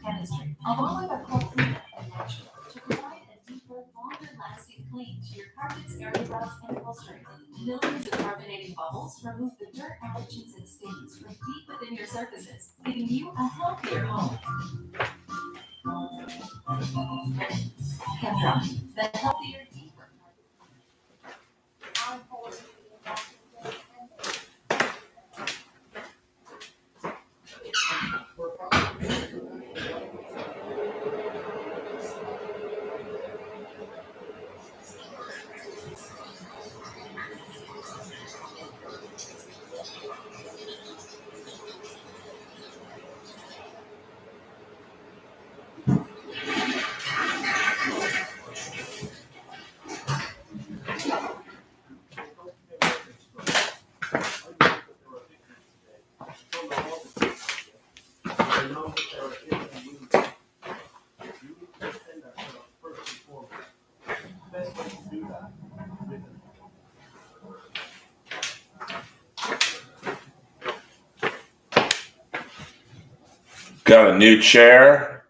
chemistry, along with our cold cleaner and natural, to provide a deeper, longer-lasting clean to your carpets, area rugs, and upholstery. Millions of carbonating bubbles remove the dirt, allergens, and stains from deep within your surfaces, giving you a healthier home. Chemdry, the healthier, deeper. Got a new chair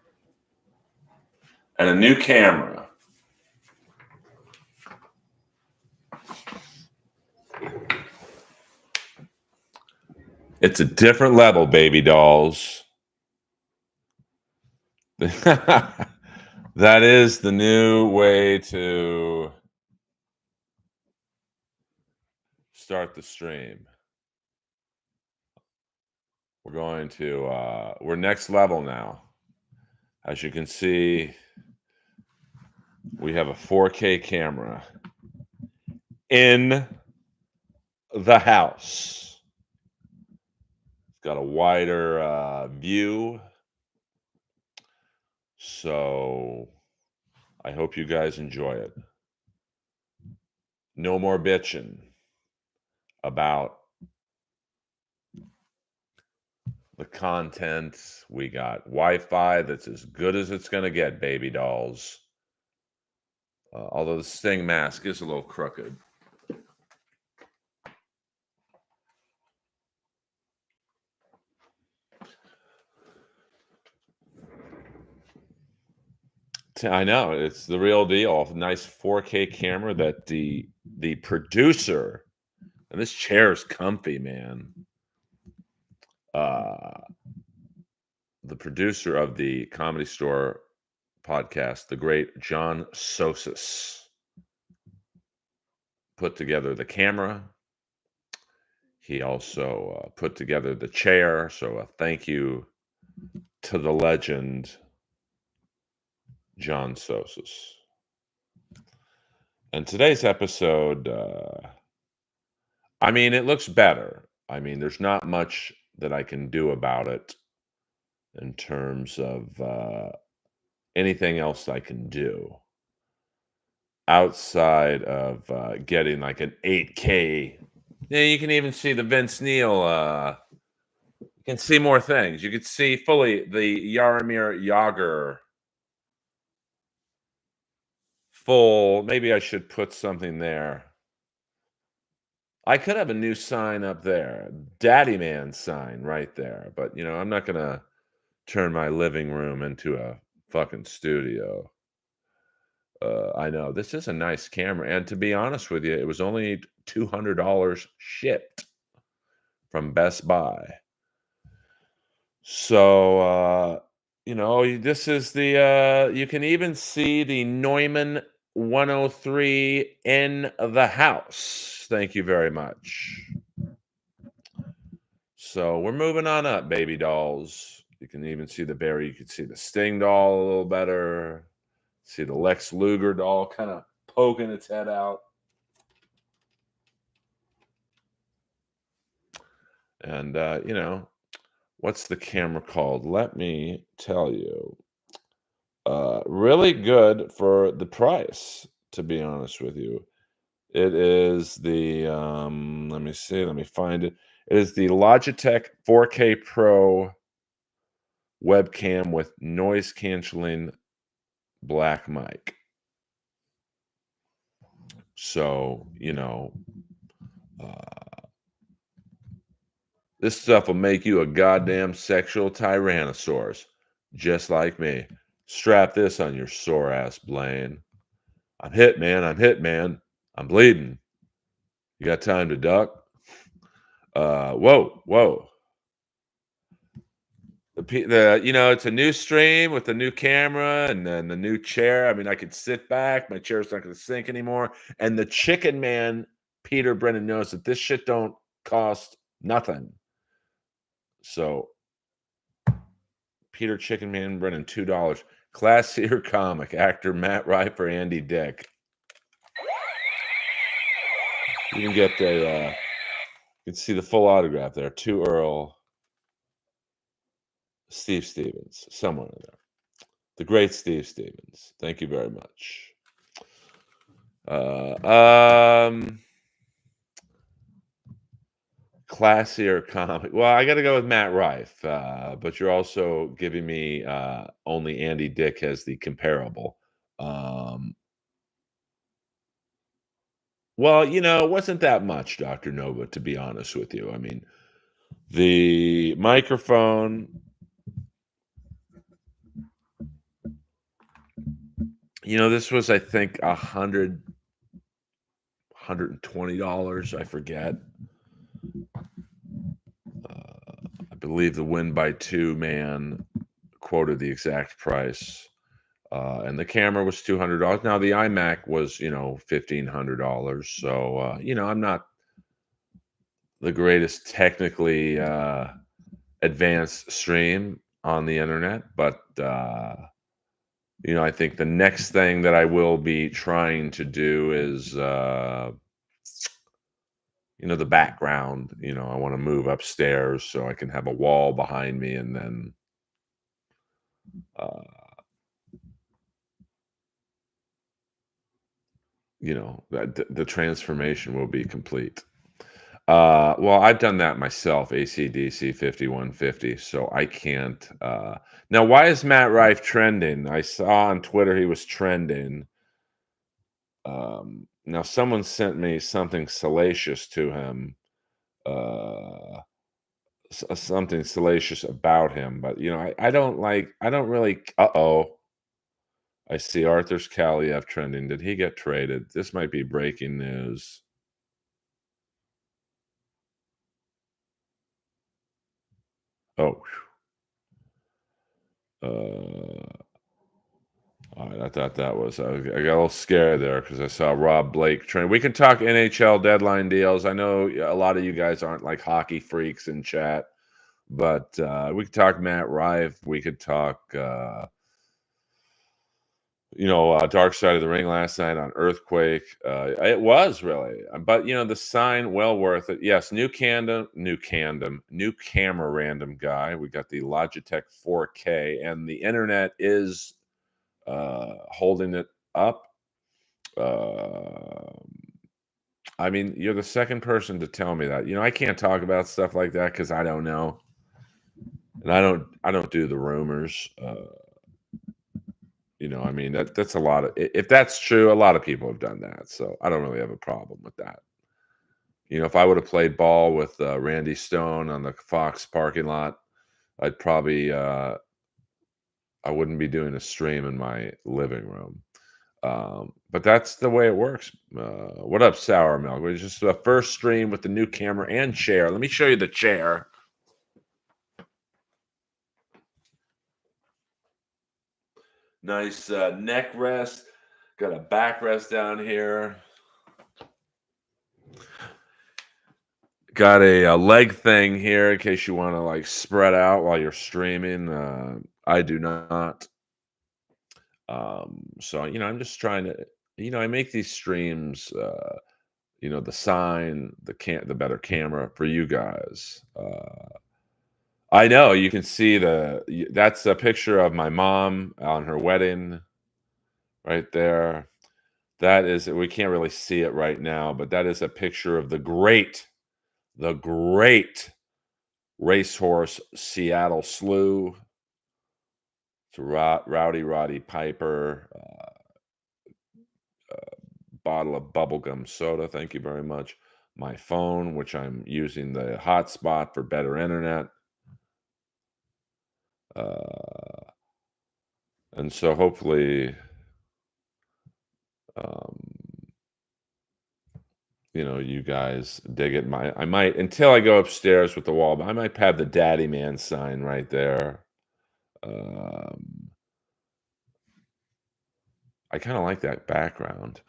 and a new camera. It's a different level, baby dolls. That is the new way to start the stream. We're next level now. As you can see, we have a 4K camera in the house. It's got a wider view. So I hope you guys enjoy it. No more bitching about the content. We got Wi-Fi that's as good as it's going to get, baby dolls. Although the Sting mask is a little crooked. I know, it's the real deal. Nice 4K camera that the producer, and this chair is comfy, man. The producer of the Comedy Store podcast, the great John Sosis, put together the camera. He also put together the chair. So a thank you to the legend, John Sosis. And today's episode, it looks better. There's not much that I can do about it in terms of anything else I can do outside of getting like an 8K. Yeah, you can even see the Vince Neil. You can see more things. You can see fully the Jaromir Jagr full. Maybe I should put something there. I could have a new sign up there. Daddy Man sign right there. But, I'm not going to turn my living room into a fucking studio. I know. This is a nice camera. And to be honest with you, it was only $200 shipped from Best Buy. So, this is the, you can even see the Neumann 103 in the house. Thank you very much. So we're moving on up, baby dolls. You can even see the Barry. You can see the Sting doll a little better. See the Lex Luger doll kind of poking its head out. And, what's the camera called? Let me tell you. Really good for the price, to be honest with you. It is the, let me see, let me find it. It is the Logitech 4K Pro webcam with noise canceling black mic. So, this stuff will make you a goddamn sexual tyrannosaurus. just like me. Strap this on your sore ass, Blaine. I'm hit, man. I'm hit, man. I'm bleeding. You got time to duck? Whoa, whoa. It's a new stream with the new camera and then the new chair. I mean, I could sit back. My chair's not going to sink anymore. And the chicken man, Peter Brennan, knows that this shit don't cost nothing. So Peter Chicken Man Brennan, $2. Classier comic actor Matt Rife or Andy Dick. You can get you can see the full autograph there. To Earl, Steve Stevens, somewhere in there. The great Steve Stevens. Thank you very much. Classier comic. Well, I got to go with Matt Rife, but you're also giving me only Andy Dick as the comparable. Well, it wasn't that much, Dr. Nova, to be honest with you. I mean, the microphone, this was, I think, $120. I forget. I believe the Win by Two man quoted the exact price. And the camera was $200. Now the iMac was, $1,500. So, I'm not the greatest technically advanced stream on the internet, but I think the next thing that I will be trying to do is the background. I want to move upstairs so I can have a wall behind me, and then uh that the transformation will be complete. Well, I've done that myself, ACDC 5150, so I can't. Now, why is Matt Rife trending? I saw on Twitter he was trending. Now, someone sent me something salacious to him, uh, something salacious about him, but I don't really. Uh-oh. I see Arthur's Kaliev trending. Did he get traded? This might be breaking news. Oh, all right, I thought that was. I got a little scared there because I saw Rob Blake trend. We can talk NHL deadline deals. I know a lot of you guys aren't like hockey freaks in chat, but we could talk Matt Rife. We could talk, Dark Side of the Ring last night on Earthquake. It was really, but the sign well worth it. Yes, new camera random guy. We got the Logitech 4K, and the internet is holding it up. Uh, I mean, you're the second person to tell me that. I can't talk about stuff like that because I don't know, and I don't do the rumors. I mean that's a lot of. If that's true, a lot of people have done that, so I don't really have a problem with that. If I would have played ball with Randy Stone on the Fox parking lot, I'd probably I wouldn't be doing a stream in my living room. But that's the way it works. What up, Sour Milk? It's just the first stream with the new camera and chair. Let me show you the chair. Nice neck rest. Got a backrest down here. Got a leg thing here in case you want to like spread out while you're streaming. I do not. So I'm just trying to. I make these streams. The sign, the better camera for you guys. I know you can see that's a picture of my mom on her wedding right there. That is, we can't really see it right now, but that is a picture of the great racehorse Seattle Slew. It's Rowdy Roddy Piper, bottle of bubblegum soda. Thank you very much. My phone, which I'm using the hotspot for better internet. And so hopefully, um, you guys dig it. I might, until I go upstairs with the wall, but I might have the Daddy Man sign right there. Um, I kind of like that background.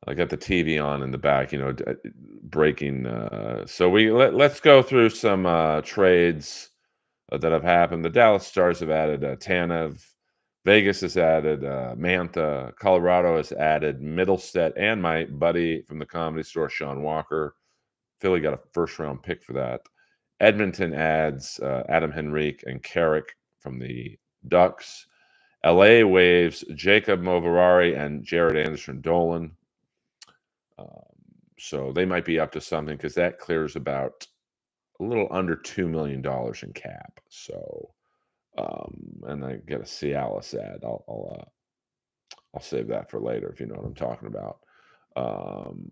I got the TV on in the back, breaking. So let's go through some trades that have happened. The Dallas Stars have added Tanev. Vegas has added Mantha. Colorado has added Middlestead and my buddy from the Comedy Store, Sean Walker. Philly got a first-round pick for that. Edmonton adds Adam Henrique and Carrick from the Ducks. LA waves Jacob Moverari and Jared Anderson Dolan. Um, so they might be up to something because that clears about a little under $2 million in cap. So, and I get a Cialis ad. I'll save that for later if you know what I'm talking about.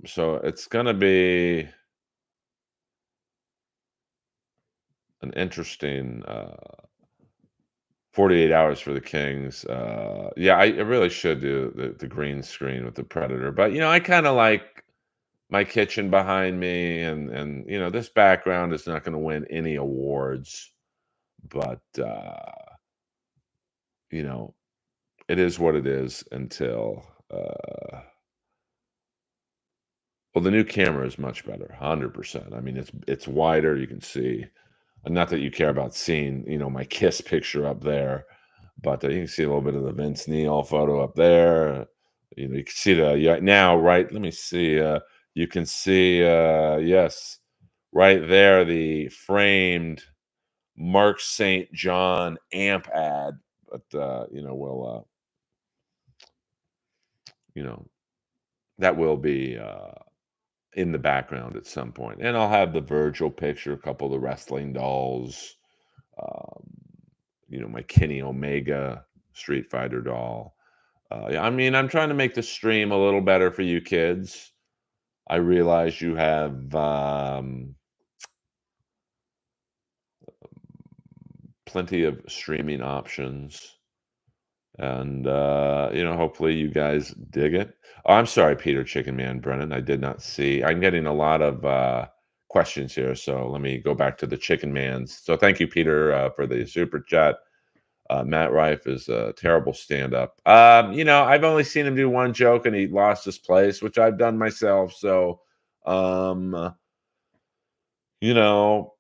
So it's gonna be an interesting 48 hours for the Kings. Yeah, I really should do the green screen with the Predator, but I kind of like my kitchen behind me, and this background is not going to win any awards, but you know it is what it is until well, the new camera is much better, 100%. I mean, it's wider, you can see. And not that you care about seeing, my kiss picture up there, but you can see a little bit of the Vince Neil photo up there. You can see the yeah, now, right? Let me see. You can see, yes, right there, the framed Mark St. John amp ad. But you know, that will be in the background at some point, and I'll have the Virgil picture, a couple of the wrestling dolls. Um, my Kenny Omega Street Fighter doll. Yeah, I mean, I'm trying to make the stream a little better for you kids. I realize you have plenty of streaming options, and hopefully you guys dig it. Oh, I'm sorry, Peter Chicken Man Brennan. I did not see. I'm getting a lot of questions here, so let me go back to the Chicken Mans. So thank you, Peter, for the super chat. Matt Rife is a terrible stand-up. I've only seen him do one joke, and he lost his place, which I've done myself. So, um, you know,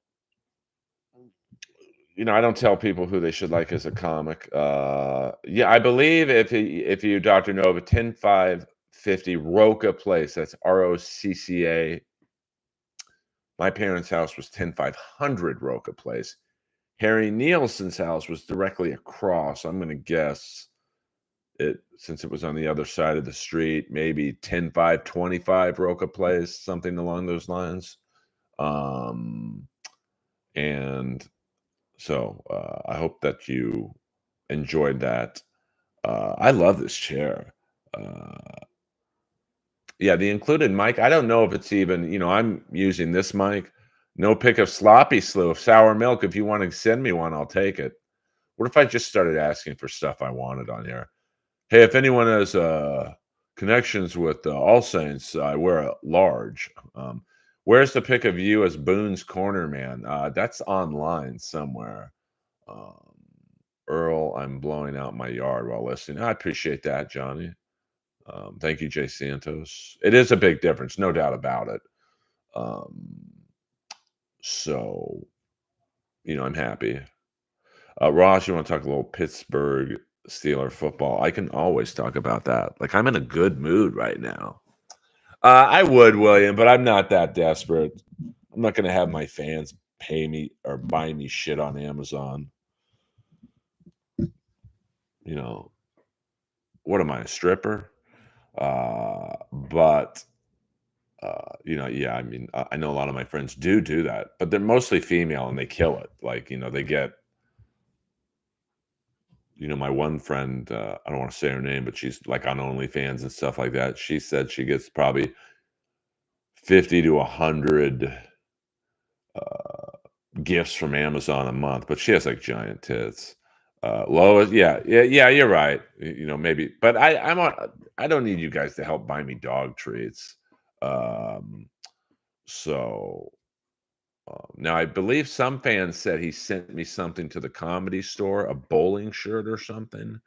I don't tell people who they should like as a comic. Yeah, I believe if you Dr. Nova 10550 Roca Place, that's ROCCA. My parents' house was 10500 Roca Place. Harry Nielsen's house was directly across. I'm going to guess since it was on the other side of the street, maybe 10525 Roca Place, something along those lines. And so I hope that you enjoyed that. I love this chair. Yeah, the included mic, I don't know if it's even, I'm using this mic. No pick of sloppy slew of sour milk. If you want to send me one, I'll take it. What if I just started asking for stuff I wanted on here? Hey, if anyone has connections with All Saints, I wear a large. Where's the pic of you as Boone's Corner Man? That's online somewhere. Um, Earl, I'm blowing out my yard while listening. I appreciate that, Johnny. Thank you, Jay Santos. It is a big difference, no doubt about it. Um, so, I'm happy. Ross, you want to talk a little Pittsburgh Steeler football? I can always talk about that. Like, I'm in a good mood right now. I would, William, but I'm not that desperate. I'm not going to have my fans pay me or buy me shit on Amazon. What am I, a stripper? But yeah, I mean, I know a lot of my friends do that, but they're mostly female and they kill it. Like, they get, my one friend, I don't want to say her name, but she's like on OnlyFans and stuff like that. She said she gets probably 50 to 100 gifts from Amazon a month, but she has like giant tits. Lois, yeah, you're right. Maybe, but I don't need you guys to help buy me dog treats. Um, so now I believe some fans said he sent me something to the Comedy Store, a bowling shirt or something.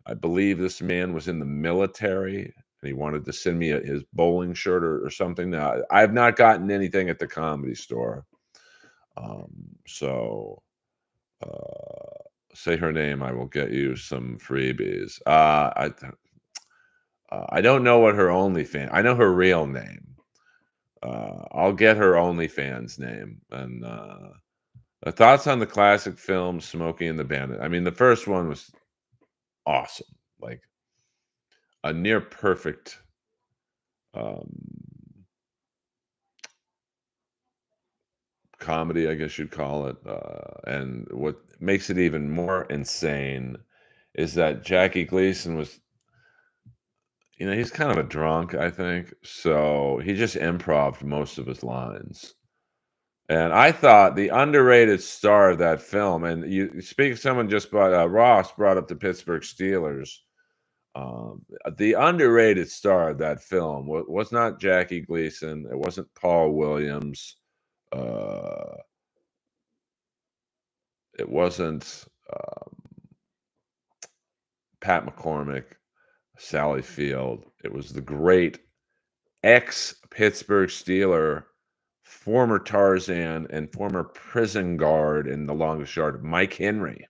I believe this man was in the military and he wanted to send me his bowling shirt or something. Now, I have not gotten anything at the Comedy Store. Um, so say her name, I will get you some freebies. I don't know what her OnlyFans. I know her real name. I'll get her OnlyFans name. And thoughts on the classic film Smokey and the Bandit. I mean, the first one was awesome, like a near perfect um, comedy, I guess you'd call it. And what makes it even more insane is that Jackie Gleason was, he's kind of a drunk, I think. So he just improv'd most of his lines. And I thought the underrated star of that film, and you speak, someone just brought Ross brought up the Pittsburgh Steelers. The underrated star of that film was not Jackie Gleason. It wasn't Paul Williams. Uh, it wasn't Pat McCormick, Sally Field. It was the great ex Pittsburgh Steeler, former Tarzan, and former prison guard in The Longest Yard, Mike Henry,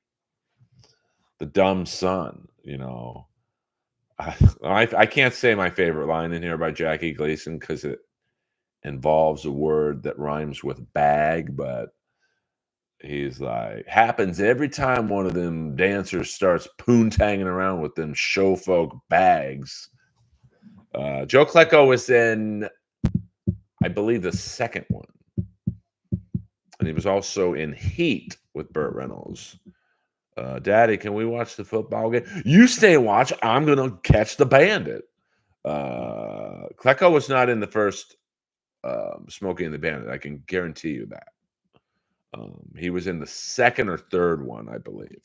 the dumb son. I can't say my favorite line in here by Jackie Gleason because it involves a word that rhymes with bag, but he's like, happens every time one of them dancers starts poontanging around with them show folk bags. Joe Klecko was in, I believe, the second one. And he was also in Heat with Burt Reynolds. Daddy, can we watch the football game? You stay and watch. I'm going to catch the bandit. Klecko was not in the first Smokey and the Bandit. I can guarantee you that. He was in the second or third one, I believe.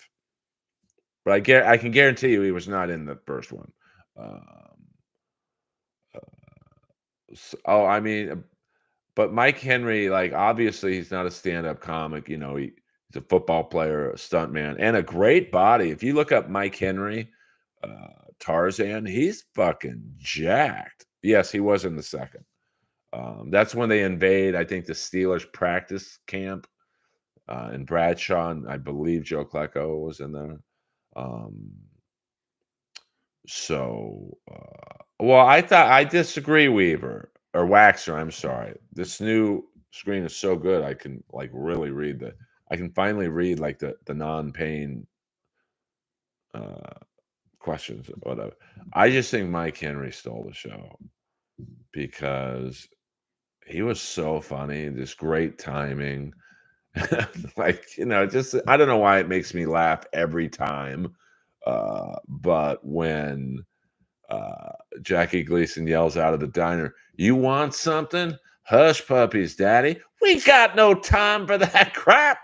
But I can guarantee you he was not in the first one. I mean, but Mike Henry, like, obviously he's not a stand-up comic. He's a football player, a stuntman, and a great body. If you look up Mike Henry, Tarzan, he's fucking jacked. Yes, he was in the second. That's when they invade, I think, the Steelers practice camp in Bradshaw, and I believe Joe Klecko was in there. Well, I disagree, Weaver or Waxer. I'm sorry. This new screen is so good. I can like really read I can finally read like the non-pain questions or whatever. I just think Mike Henry stole the show because he was so funny, just great timing. Like, just I don't know why it makes me laugh every time. But when Jackie Gleason yells out of the diner, "You want something? Hush puppies, Daddy. We got no time for that crap."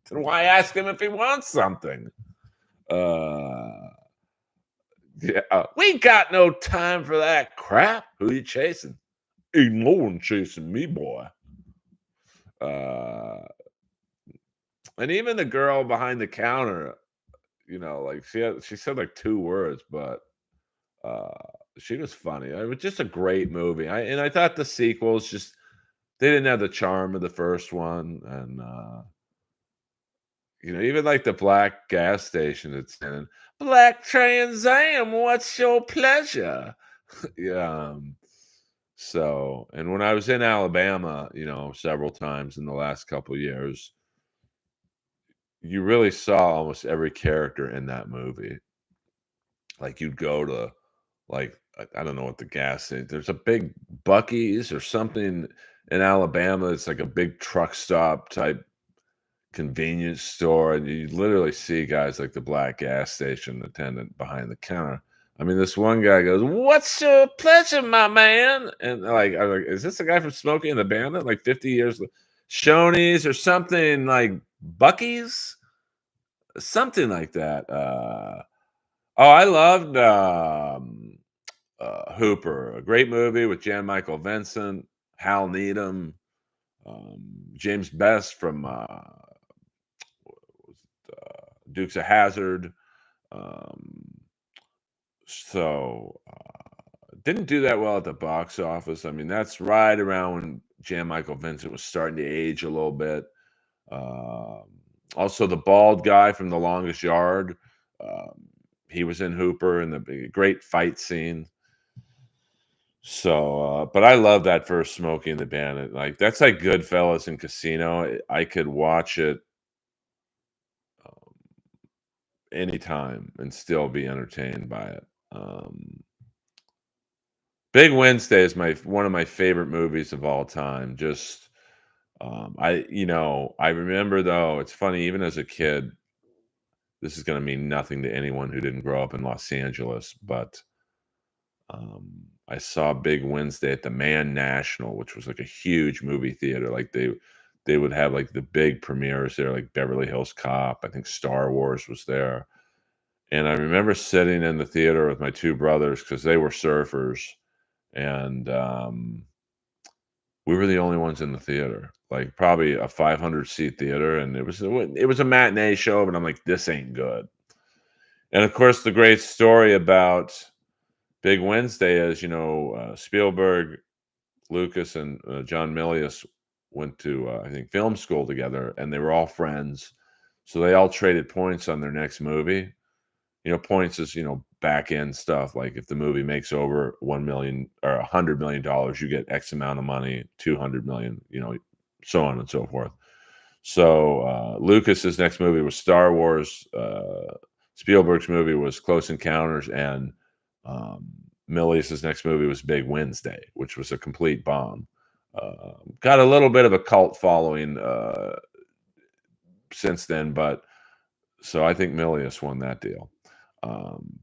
Then why ask him if he wants something? Yeah, we got no time for that crap. Who you chasing? Ain't no one chasing me, boy. And even the girl behind the counter, like she said like two words, but uh, she was funny. It was just a great movie. I thought the sequels just they didn't have the charm of the first one, and even like the black gas station it's in. Black Trans Am, what's your pleasure? Yeah. So, and when I was in Alabama, several times in the last couple years, you really saw almost every character in that movie. Like you'd go to, like, I don't know what the gas is. There's a big Bucky's or something in Alabama. It's like a big truck stop type convenience store, and you literally see guys like the black gas station attendant behind the counter. I mean, this one guy goes, "What's your pleasure, my man?" And like, I'm like, is this the guy from Smokey and the Bandit? Like 50 years, Shoney's or something like Bucky's. something like that. Oh, I loved Hooper, a great movie with Jan Michael Vincent, Hal Needham, um, James Best from Dukes of Hazard. Um, didn't do that well at the box office. I mean, that's right around when Jan Michael Vincent was starting to age a little bit. Um, Also, the bald guy from The Longest Yard, um, he was in Hooper in the great fight scene. But I love that first Smokey and the Bandit. Like that's like Goodfellas and Casino. I could watch it um, anytime and still be entertained by it. Big Wednesday is my one of my favorite movies of all time. Just I remember though, it's funny, even as a kid, this is gonna mean nothing to anyone who didn't grow up in Los Angeles, but I saw Big Wednesday at the Man National, which was like a huge movie theater. Like they would have like the big premieres there, like Beverly Hills Cop. I think Star Wars was there. And I remember sitting in the theater with my two brothers because they were surfers, and we were the only ones in the theater. Like probably a 500 seat theater, and it was a matinee show, but I'm like, this ain't good. And of course, the great story about Big Wednesday is, Spielberg, Lucas, and John Milius went to, I think, film school together, and they were all friends. So they all traded points on their next movie. Points is, back end stuff. Like if the movie makes over 1 million or $100 million, you get X amount of money, 200 million, so on and so forth. So Lucas's next movie was Star Wars. Spielberg's movie was Close Encounters, and um, Milius's next movie was Big Wednesday, which was a complete bomb. Got a little bit of a cult following since then, but so I think Milius won that deal.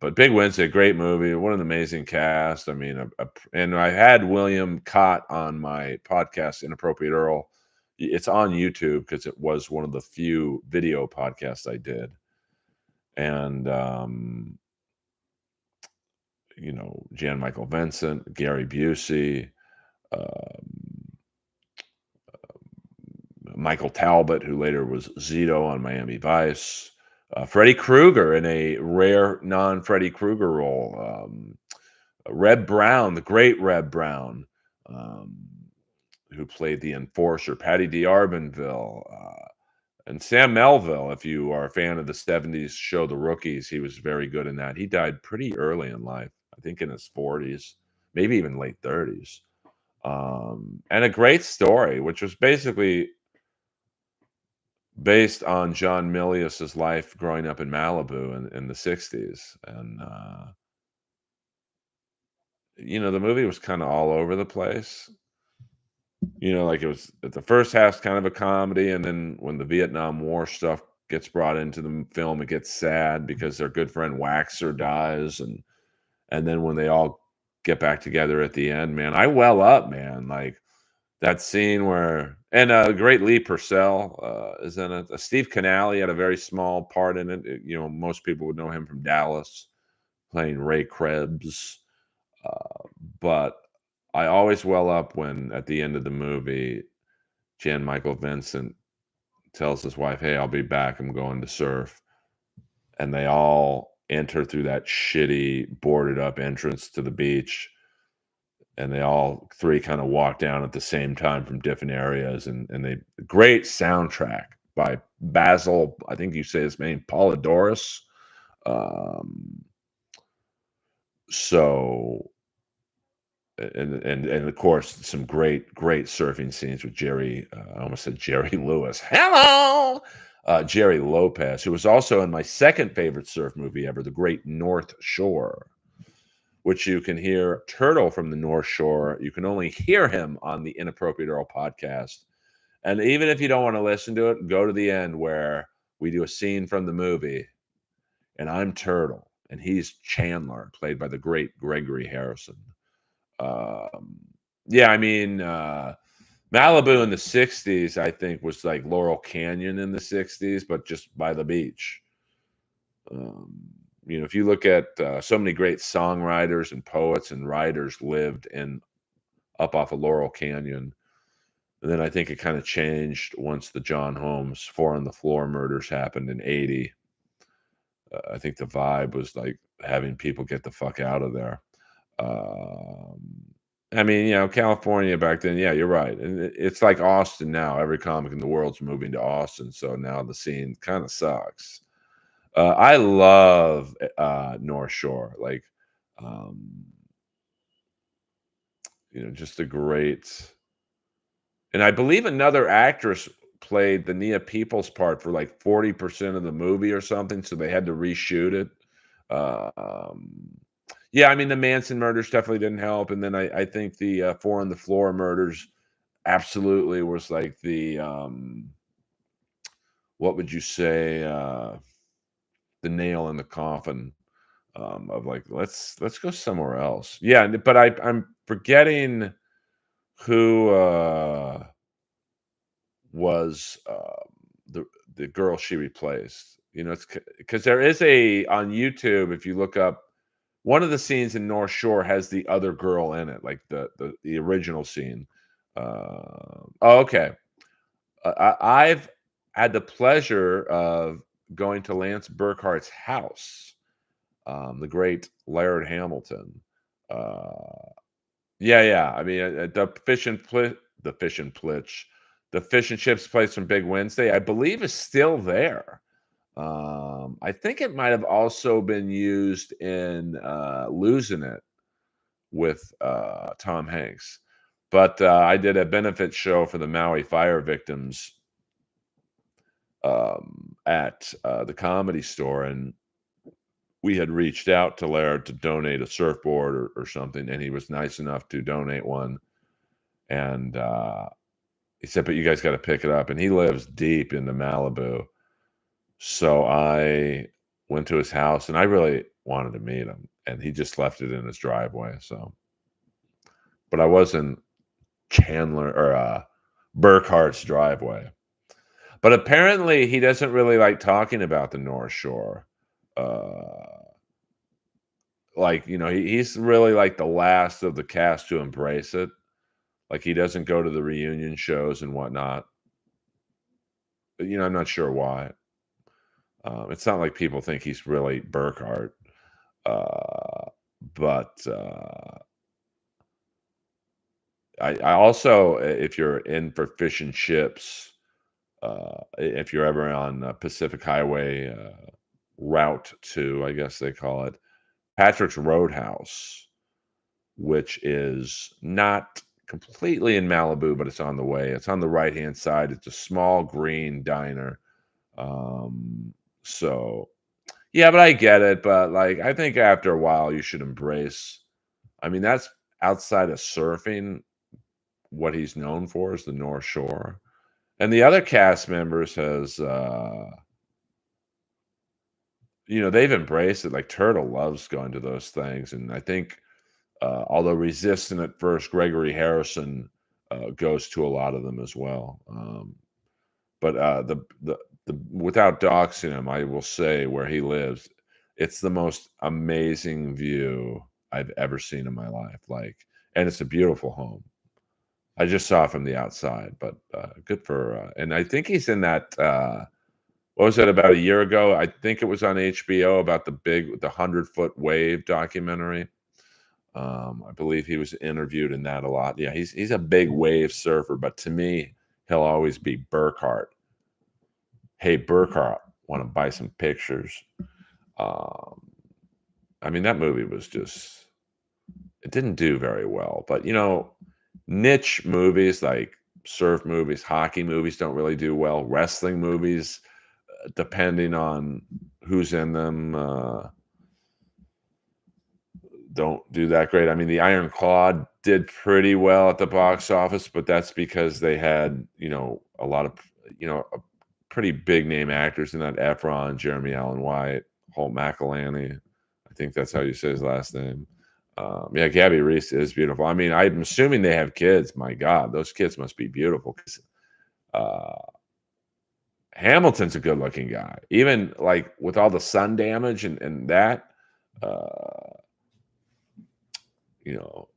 But Big Wednesday, great movie. What an amazing cast. I mean, and I had William Cott on my podcast, Inappropriate Earl. It's on YouTube because it was one of the few video podcasts I did. And, Jan Michael Vincent, Gary Busey, um, Michael Talbot, who later was Zito on Miami Vice, Freddy Krueger in a rare non Freddy Krueger role, Reb Brown, the great Reb Brown, um, who played the enforcer, Patty D'Arbonville, and Sam Melville. If you are a fan of the '70s show The Rookies, he was very good in that. He died pretty early in life, I think in his 40s, maybe even late 30s. And a great story, which was basically based on John Milius's life growing up in Malibu in the '60s. And, the movie was kind of all over the place. Like it was the first half's kind of a comedy, and then when the Vietnam War stuff gets brought into the film, it gets sad because their good friend Waxer dies, and then when they all get back together at the end, man, I well up, man. Like that scene where and great Lee Purcell is in it. Steve Canale had a very small part in it. Most people would know him from Dallas, playing Ray Krebs. Uh, but I always well up when at the end of the movie, Jan Michael Vincent tells his wife, "Hey, I'll be back. I'm going to surf." And they all enter through that shitty boarded up entrance to the beach. And they all three kind of walk down at the same time from different areas. And they great soundtrack by Basil, I think you say his name, Polydorus. Um, so and of course some great surfing scenes with Jerry. I almost said Jerry Lewis. Hello, Jerry Lopez, who was also in my second favorite surf movie ever, The Great North Shore, which you can hear Turtle from the North Shore. You can only hear him on the Inappropriate Earl podcast. And even if you don't want to listen to it, go to the end where we do a scene from the movie, and I'm Turtle, and he's Chandler, played by the great Gregory Harrison. Um, yeah, I mean, Malibu in the '60s, I think, was like Laurel Canyon in the '60s, but just by the beach. Um, if you look at so many great songwriters and poets and writers lived in up off of Laurel Canyon. And then I think it kind of changed once the John Holmes Four on the Floor murders happened in '80. I think the vibe was like having people get the fuck out of there. Um, I mean, California back then, yeah, you're right. And it's like Austin now. Every comic in the world's moving to Austin. So now the scene kind of sucks. I love North Shore. Like, um, just a great. And I believe another actress played the Nia Peoples part for like 40% of the movie or something, so they had to reshoot it. Yeah, I mean, the Manson murders definitely didn't help, and then I think the Four on the Floor murders absolutely was like what would you say, the nail in the coffin, of like, let's go somewhere else. Yeah, but I'm forgetting who was the the girl she replaced. It's because there is a on YouTube. If you look up one of the scenes in North Shore has the other girl in it, like the original scene. Oh, okay. I've had the pleasure of going to Lance Burkhart's house, the great Laird Hamilton. Uh, yeah, yeah. I mean, the fish and plitch, the fish and chips place from Big Wednesday, I believe, is still there. I think it might have also been used in Losing It with Tom Hanks. But I did a benefit show for the Maui fire victims at the Comedy Store, and we had reached out to Laird to donate a surfboard or something, and he was nice enough to donate one. And he said, "But you guys got to pick it up." And he lives deep into Malibu, so I went to his house, and I really wanted to meet him, and he just left it in his driveway. So, but I was in Chandler or Burkhart's driveway. But apparently, he doesn't really like talking about the North Shore. Uh, like he's really like the last of the cast to embrace it. Like he doesn't go to the reunion shows and whatnot. I'm not sure why. It's not like people think he's really Burkhart. Uh, but I also, if you're in for fish and chips, if you're ever on Pacific Highway Route 2, I guess they call it, Patrick's Roadhouse, which is not completely in Malibu, but it's on the way. It's on the right hand side. It's a small green diner. Um, so yeah, but I get it. But like, I think after a while, you should embrace. I mean, that's outside of surfing. What he's known for is the North Shore, and the other cast members they've embraced it. Like Turtle loves going to those things, and I think although resistant at first, Gregory Harrison goes to a lot of them as well. But the without doxing him, I will say where he lives, it's the most amazing view I've ever seen in my life. Like, and it's a beautiful home. I just saw it from the outside, but good for. And I think he's in that. What was that about a year ago? I think it was on HBO about the 100-foot wave documentary. I believe he was interviewed in that a lot. Yeah, he's a big wave surfer, but to me, he'll always be Burkhart. Hey, Burkhart, want to buy some pictures? Um, I mean, that movie was just it didn't do very well. But niche movies like surf movies, hockey movies don't really do well. Wrestling movies, depending on who's in them, don't do that great. I mean, the Iron Claw did pretty well at the box office, but that's because they had, a lot of, pretty big name actors in that. Efron, Jeremy Allen White, Holt McElhenney. I think that's how you say his last name. Yeah, Gabby Reese is beautiful. I mean, I'm assuming they have kids. My God, those kids must be beautiful. 'Cause, uh, Hamilton's a good-looking guy. Even, like, with all the sun damage and that, uh, you know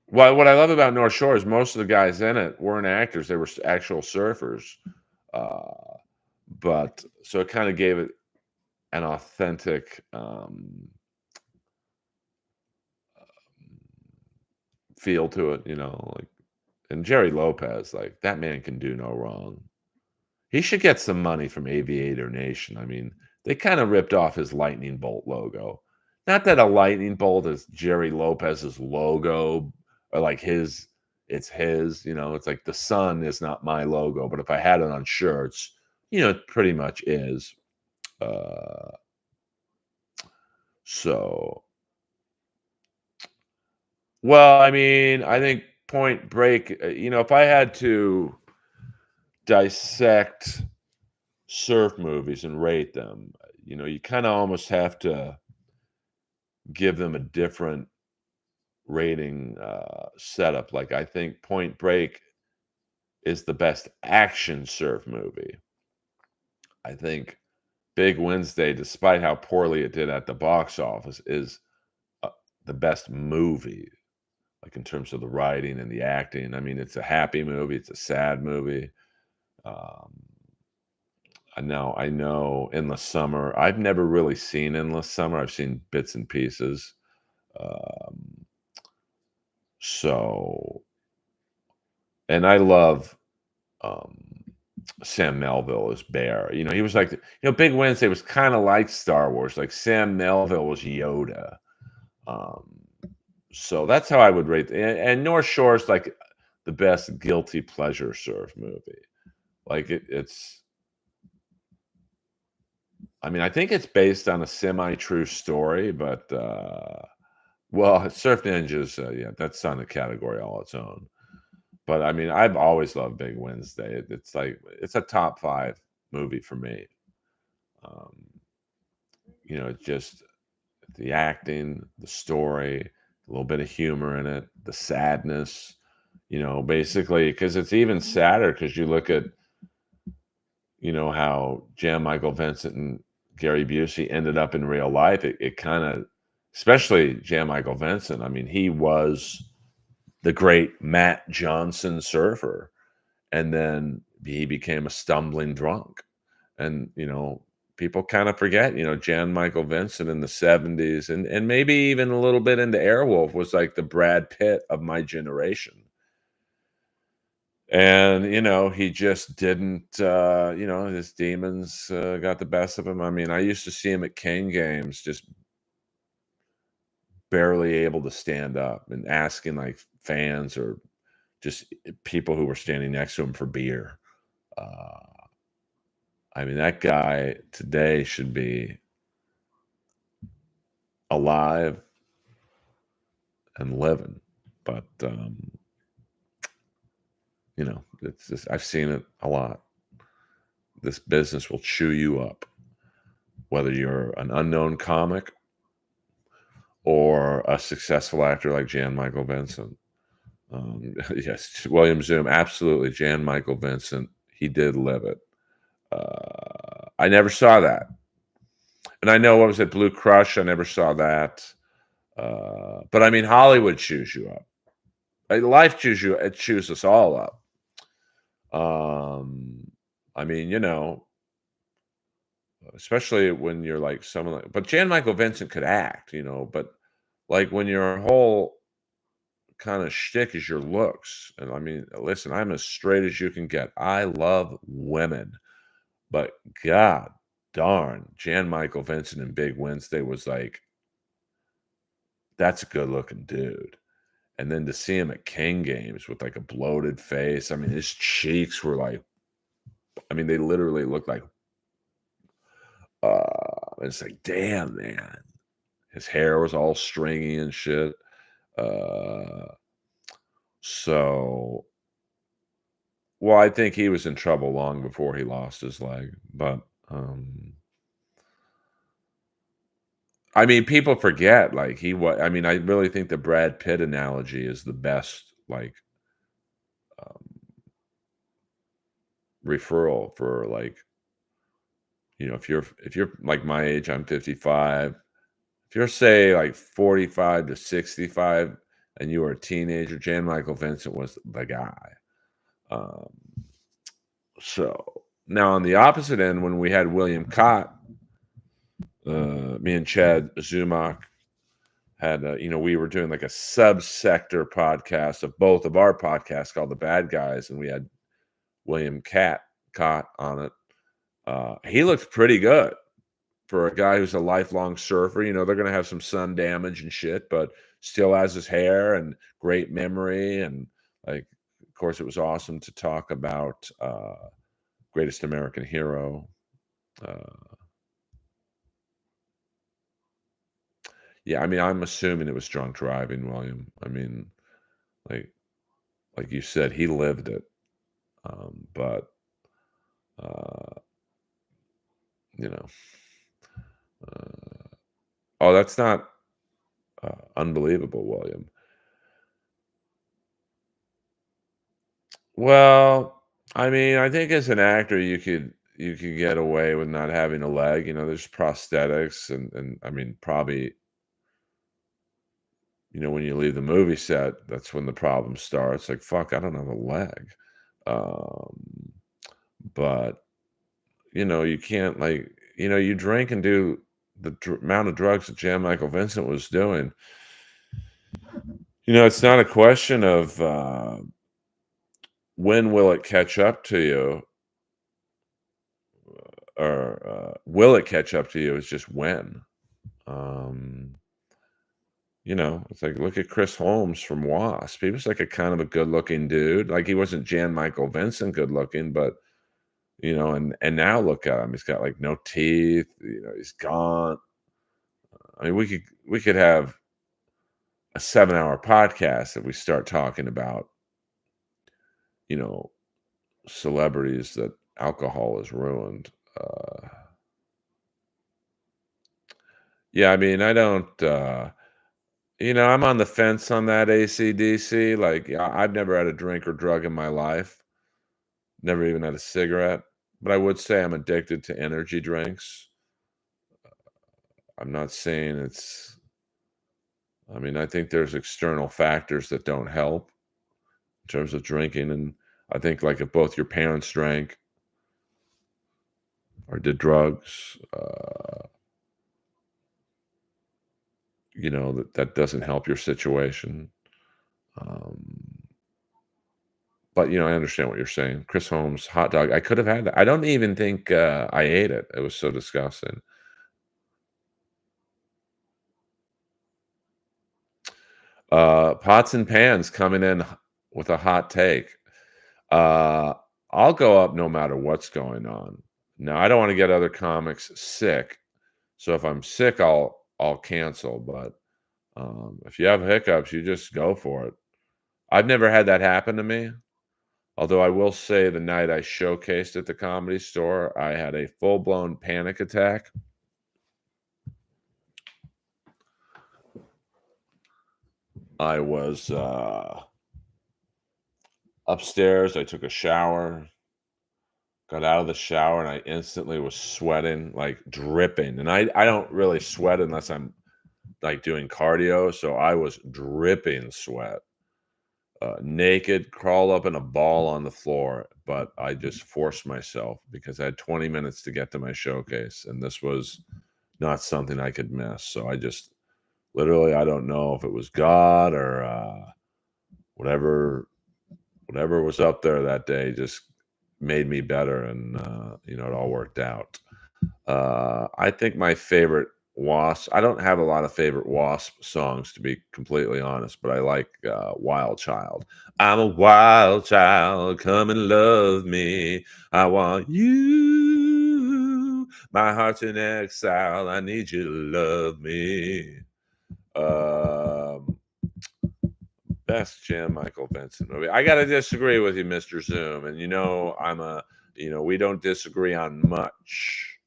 well, what I love about North Shore is most of the guys in it weren't actors, they were actual surfers, uh, but so it kinda gave it an authentic, feel to it, like and Jerry Lopez, like, that man can do no wrong. He should get some money from Aviator Nation. I mean, they kinda ripped off his lightning bolt logo. Not that a lightning bolt is Jerry Lopez's logo or like his it's his, it's like the sun is not my logo, but if I had it on shirts, it pretty much is. Uh, so well, I mean, I think Point Break, if I had to dissect surf movies and rate them, you kinda almost have to give them a different rating, setup. Like, I think Point Break is the best action surf movie. I think Big Wednesday, despite how poorly it did at the box office, is, uh, the best movie, like, in terms of the writing and the acting. I mean, it's a happy movie, it's a sad movie. Um, I know Endless Summer I've never really seen Endless Summer, I've seen bits and pieces. Um, so and I love, um, Sam Melville as Bear. He was like, Big Wednesday was kind of like Star Wars. Like Sam Melville was Yoda. Um, so that's how I would rate. And North Shore is like the best guilty pleasure surf movie. Like it's. I mean, I think it's based on a semi-true story, but well, Surf Ninjas, yeah, that's on a category all its own. But I mean, I've always loved Big Wednesday. It's like it's a top five movie for me. Um, just the acting, the story, a little bit of humor in it, the sadness, basically, because it's even sadder because you look at, how Jan Michael Vincent and Gary Busey ended up in real life. It kind of, especially Jan Michael Vincent, I mean, he was the great Matt Johnson surfer. And then he became a stumbling drunk. And, people kind of forget, Jan Michael Vincent in the 70s and maybe even a little bit into Airwolf was like the Brad Pitt of my generation. And, he just didn't, his demons got the best of him. I mean, I used to see him at King games, just barely able to stand up and asking like fans or just people who were standing next to him for beer. Uh, I mean, that guy today should be alive and living, but, it's just I've seen it a lot. This business will chew you up, whether you're an unknown comic or a successful actor like Jan Michael Vincent. Yes, William Zoom, absolutely, Jan Michael Vincent, he did live it. I never saw that, and I know what was it, Blue Crush? I never saw that. But I mean, Hollywood chews you up. Life it chews us all up. Um, I mean, especially when you're like someone like, but Jan Michael Vincent could act, but like when your whole kind of shtick is your looks, and I mean, listen, I'm as straight as you can get. I love women, but God darn, Jan Michael Vincent in Big Wednesday was like, that's a good looking dude. And then to see him at King games with like a bloated face, I mean, his cheeks were like, I mean, they literally looked like, it's like, damn, man. His hair was all stringy and shit. Uh, so, well, I think he was in trouble long before he lost his leg. But, I mean, people forget, like, I mean, I really think the Brad Pitt analogy is the best, like, um, referral for, like, if you're like my age, I'm 55. If you're say like 45 to 65 and you were a teenager, Jan Michael Vincent was the guy. Um, so now on the opposite end, when we had William Cott, me and Chad Zumach had, we were doing like a subsector podcast of both of our podcasts called The Bad Guys, and we had William Cott on it. He looked pretty good for a guy who's a lifelong surfer. They're going to have some sun damage and shit, but still has his hair and great memory. And like, of course, it was awesome to talk about Greatest American Hero. Yeah, I mean, I'm assuming it was drunk driving, William. I mean, like like you said, he lived it. But uh, you know, uh, oh, that's not unbelievable, William. Well, I mean, I think as an actor, you could get away with not having a leg. There's prosthetics, and I mean, probably, when you leave the movie set, that's when the problem starts. Like, fuck, I don't have a leg. Um, but you can't like, you drink and do the amount of drugs that Jan Michael Vincent was doing. It's not a question of when will it catch up to you, or will it catch up to you? It's just when. Um, it's like, look at Chris Holmes from Wasp. He was like a kind of a good-looking dude. Like, he wasn't Jan Michael Vincent good-looking, but and now look at him. He's got like no teeth. He's gaunt. I mean, we could have a 7-hour podcast if we start talking about you know celebrities that alcohol has ruined. Uh, yeah, I mean, I don't. I'm on the fence on that ACDC. Like, I've never had a drink or drug in my life. Never even had a cigarette. But I would say I'm addicted to energy drinks. I'm not saying it's. I mean, I think there's external factors that don't help in terms of drinking, and I think like if both your parents drank or did drugs, that doesn't help your situation. Um, but I understand what you're saying. Chris Holmes hot dog. I could have had that. I don't even think I ate it. It was so disgusting. Pots and pans coming in with a hot take. Uh, I'll go up no matter what's going on. Now, I don't want to get other comics sick. So if I'm sick, I'll cancel. But if you have hiccups, you just go for it. I've never had that happen to me. Although I will say the night I showcased at the Comedy Store, I had a full-blown panic attack. I was upstairs. I took a shower, got out of the shower, and I instantly was sweating, like dripping. And I don't really sweat unless I'm like doing cardio. So I was dripping sweat, naked, crawled up in a ball on the floor. But I just forced myself because I had 20 minutes to get to my showcase. And this was not something I could miss. So I just literally, I don't know if it was God or whatever whatever was up there that day just made me better, and it all worked out. I think my favorite Wasp. I don't have a lot of favorite Wasp songs, to be completely honest, but I like Wild Child. I'm a wild child, come and love me. I want you. My heart's in exile. I need you to love me. Um, Best Jan Michael Vincent movie. I gotta disagree with you, Mr. Zoom. And we don't disagree on much.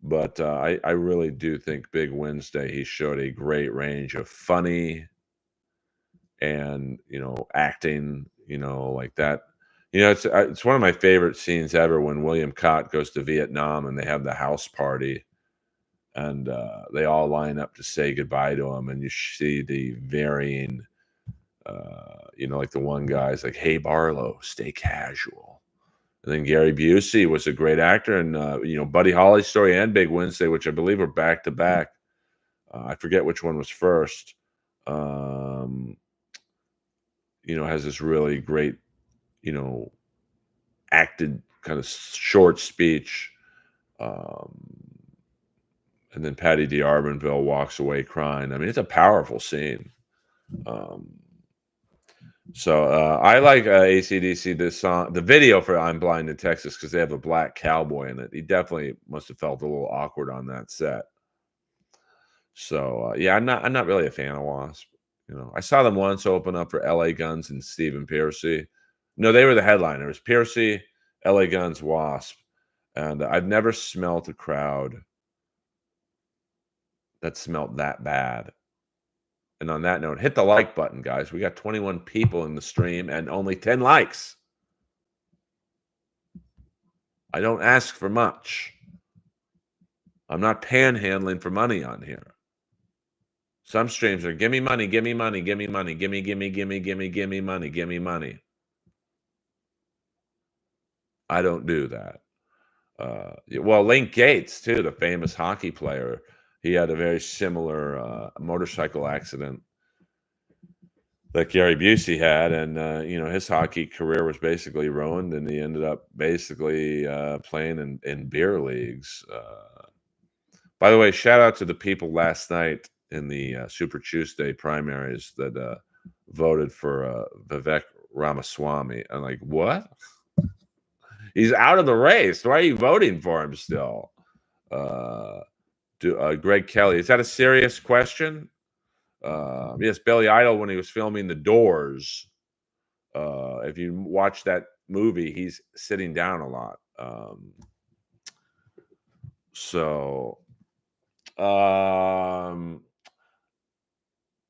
But I really do think Big Wednesday, he showed a great range of funny and acting, like that. It's one of my favorite scenes ever when William Cott goes to Vietnam and they have the house party, and they all line up to say goodbye to him, and you see the varying, like the one guy's like, "Hey Barlow, stay casual," and then Gary Busey was a great actor, and Buddy Holly's story and Big Wednesday, which I believe are back to back. I forget which one was first. Um, has this really great, you know, acted kind of short speech. Um, and then Patty D'Arbanville walks away crying. I mean, it's a powerful scene. Um, so I like AC/DC, this song, the video for "I'm Blind in Texas," because they have a black cowboy in it. He definitely must have felt a little awkward on that set. So yeah, I'm not really a fan of Wasp. I saw them once open up for LA Guns and Stephen Piercy. No, they were the headliner. It was Piercy, LA Guns, Wasp, and I've never smelt a crowd that smelt that bad. And on that note, hit the like button, guys. We got 21 people in the stream and only 10 likes. I don't ask for much. I'm not panhandling for money on here. Some streams are give me money, give me money, give me money, give me money, give me money. I don't do that. Well, Link Gates, too, the famous hockey player, he had a very similar motorcycle accident that Gary Busey had, and his hockey career was basically ruined, and he ended up basically playing in beer leagues. By the way, shout out to the people last night in the Super Tuesday primaries that voted for Vivek Ramaswamy. I'm like, what? He's out of the race. Why are you voting for him still? Greg Kelly, is that a serious question? Yes, Billy Idol, when he was filming The Doors, if you watch that movie, he's sitting down a lot. So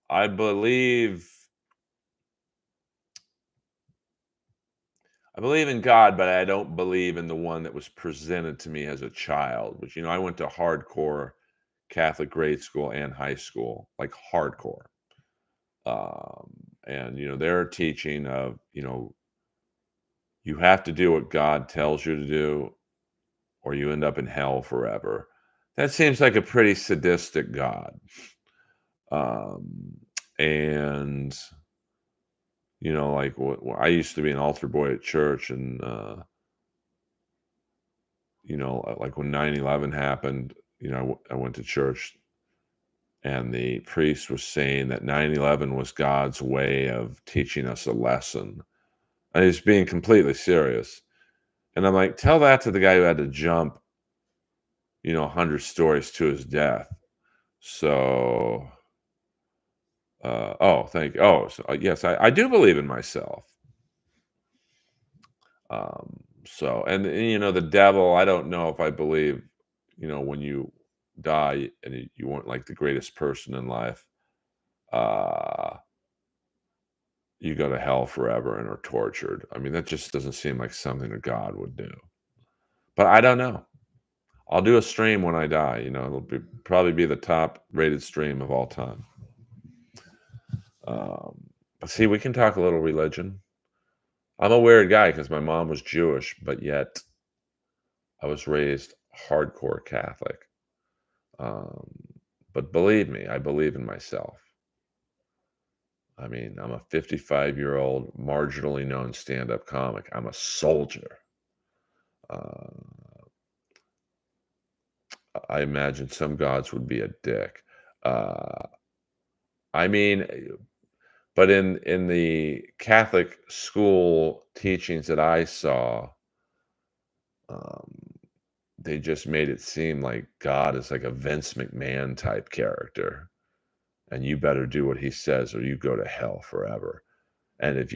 I believe in God, but I don't believe in the one that was presented to me as a child, which, I went to hardcore Catholic grade school and high school, like hardcore. And, their teaching of, you have to do what God tells you to do, or you end up in hell forever. That seems like a pretty sadistic God. Um, and, like I used to be an altar boy at church, and, like when 9/11 happened, I went to church, and the priest was saying that 9/11 was God's way of teaching us a lesson. And he's being completely serious. And I'm like, tell that to the guy who had to jump, 100 stories to his death. So, thank you. Oh, so, yes, I do believe in myself. And the devil, I don't know if I believe, when you die and you weren't like the greatest person in life, you go to hell forever and are tortured. I mean, that just doesn't seem like something a God would do. But I don't know. I'll do a stream when I die. It'll probably be the top rated stream of all time. But see, we can talk a little religion. I'm a weird guy because my mom was Jewish, but yet I was raised hardcore Catholic. But believe me, I believe in myself. I mean, I'm a 55-year-old, marginally known stand-up comic. I'm a soldier. I imagine some gods would be a dick. I mean, but in the Catholic school teachings that I saw, um, they just made it seem like God is like a Vince McMahon type character, and you better do what he says or you go to hell forever. And if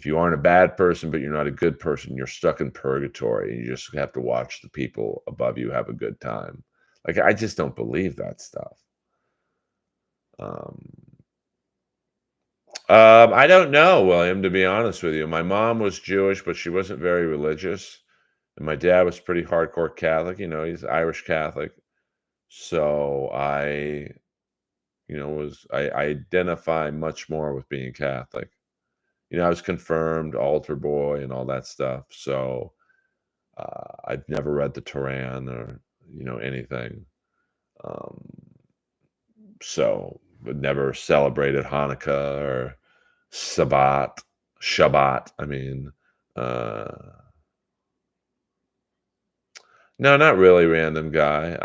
you aren't a bad person, but you're not a good person, you're stuck in purgatory, and you just have to watch the people above you have a good time. Like, I just don't believe that stuff. I don't know, William, to be honest with you. My mom was Jewish, but she wasn't very religious. And my dad was pretty hardcore Catholic. He's Irish Catholic. So I identify much more with being Catholic. I was confirmed, altar boy, and all that stuff. So I've never read the Quran or anything. Um, but never celebrated Hanukkah or Shabbat. I mean, uh, no, not really, random guy.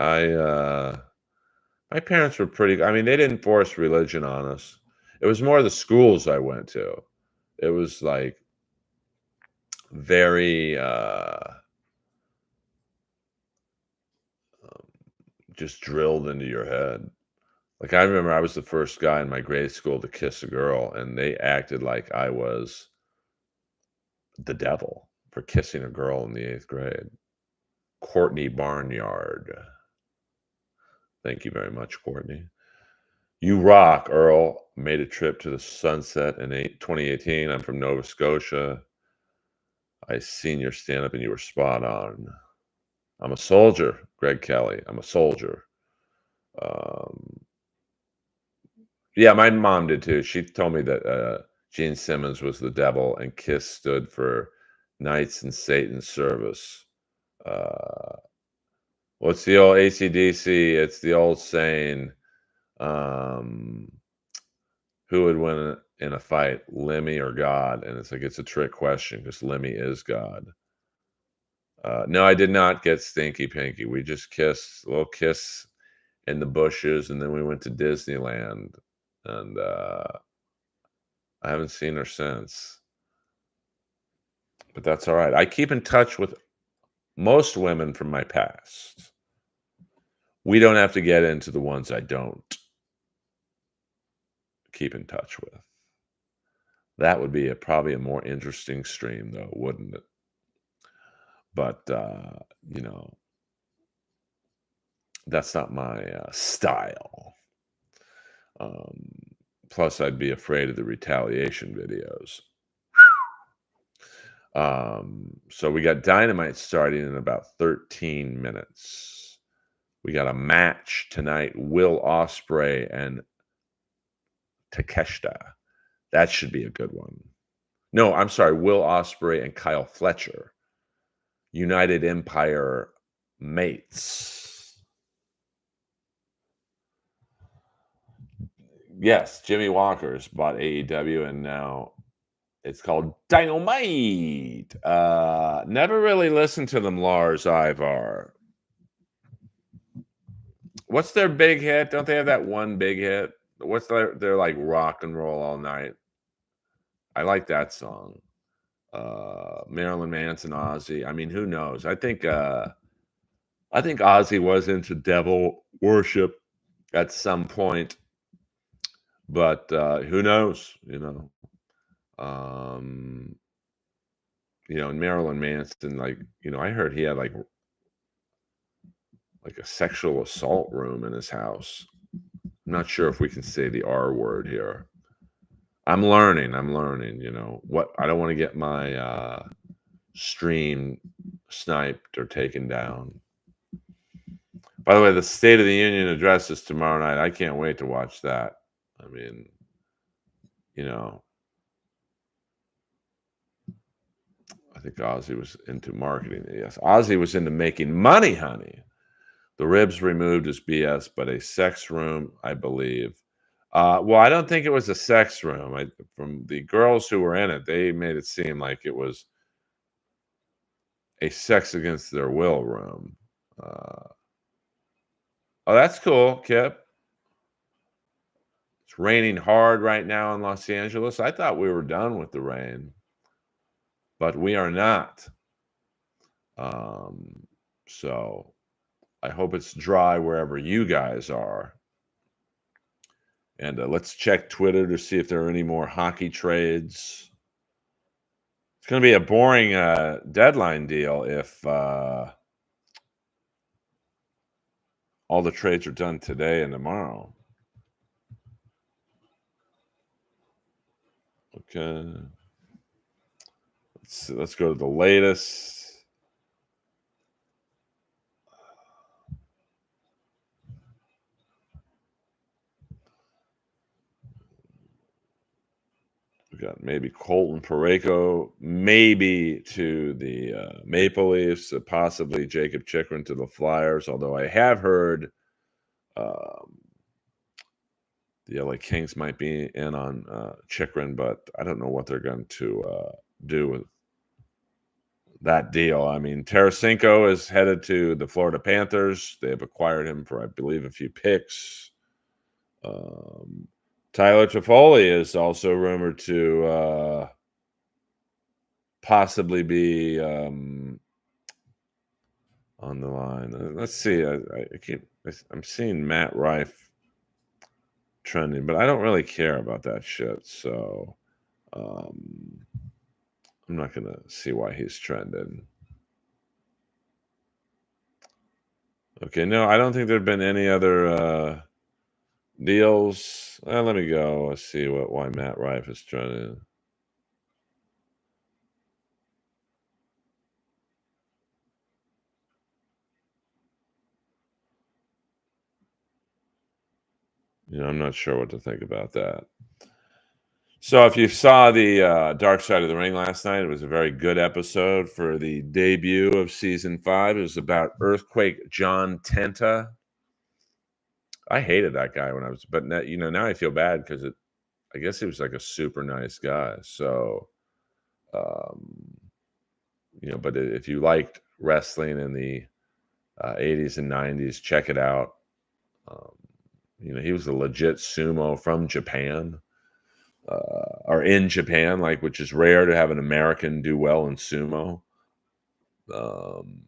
My parents were pretty. I mean, they didn't force religion on us. It was more the schools I went to. It was like very just drilled into your head. Like I remember I was the first guy in my grade school to kiss a girl, and they acted like I was the devil for kissing a girl in the 8th grade. Courtney Barnyard. Thank you very much, Courtney. You rock, Earl. Made a trip to the sunset in 2018. I'm from Nova Scotia. I seen your stand up and you were spot on. I'm a soldier, Greg Kelly. I'm a soldier. Um, yeah, my mom did too. She told me that Gene Simmons was the devil and KISS stood for Knights in Satan's Service. Uh, What's the old AC/DC? It's the old saying, um, who would win in a fight, Lemmy or God? And it's like it's a trick question because Lemmy is God. No, I did not get stinky pinky. We just kissed, a little kiss in the bushes, and then we went to Disneyland. And I haven't seen her since, but that's all right. I keep in touch with most women from my past. We don't have to get into the ones I don't keep in touch with. That would be probably a more interesting stream, though, wouldn't it? But you know, that's not my style. Um, Plus, I'd be afraid of the retaliation videos. So we got Dynamite starting in about 13 minutes. We got a match tonight, Will Ospreay and Takeshita. That should be a good one. No, I'm sorry, Will Ospreay and Kyle Fletcher. United Empire mates. Yes, Jimmy Walker's bought AEW and now it's called Dynamite. Never really listened to them, Lars Ivar. What's their big hit? Don't they have that one big hit? What's their like rock and roll all night? I like that song. Marilyn Manson, Ozzy. I mean, who knows? I think Ozzy was into devil worship at some point, but who knows? Um, and Marilyn Manson, like I heard he had like a sexual assault room in his house. I'm not sure if we can say the R word here. I'm learning. What I don't want to get my stream sniped or taken down. By the way, the State of the Union address is tomorrow night. I can't wait to watch that. I mean, you know, I think Ozzy was into marketing. Yes, Ozzy was into making money, honey. The ribs removed is BS, but a sex room, I believe. Well, I don't think it was a sex room. From the girls who were in it, they made it seem like it was a sex against their will room. Uh, oh, that's cool, Kip. It's raining hard right now in Los Angeles. I thought we were done with the rain, but we are not. Um, so I hope it's dry wherever you guys are. And let's check Twitter to see if there are any more hockey trades. It's going to be a boring deadline deal if all the trades are done today and tomorrow. Okay. Let's go to the latest. We got maybe Colton Parayko, maybe to the Maple Leafs, possibly Jacob Chikrin to the Flyers. Although I have heard um, the LA Kings might be in on Chikrin, but I don't know what they're going to do with that deal. I mean, Tarasenko is headed to the Florida Panthers. They have acquired him for, I believe, a few picks. Tyler Toffoli is also rumored to possibly be on the line. Let's see. I'm seeing Matt Rife trending, but I don't really care about that shit. So um, I'm not gonna see why he's trending. Okay, no, I don't think there've been any other deals. Let me go. Let's see why Matt Rife is trending. I'm not sure what to think about that. So, if you saw the Dark Side of the Ring last night, it was a very good episode for the debut of season 5. It was about Earthquake John Tenta. I hated that guy when I was, but now, now I feel bad because I guess he was like a super nice guy. So, um, but if you liked wrestling in the 80s and 90s, check it out. Um, he was a legit sumo from Japan. Or in Japan, which is rare to have an American do well in sumo. And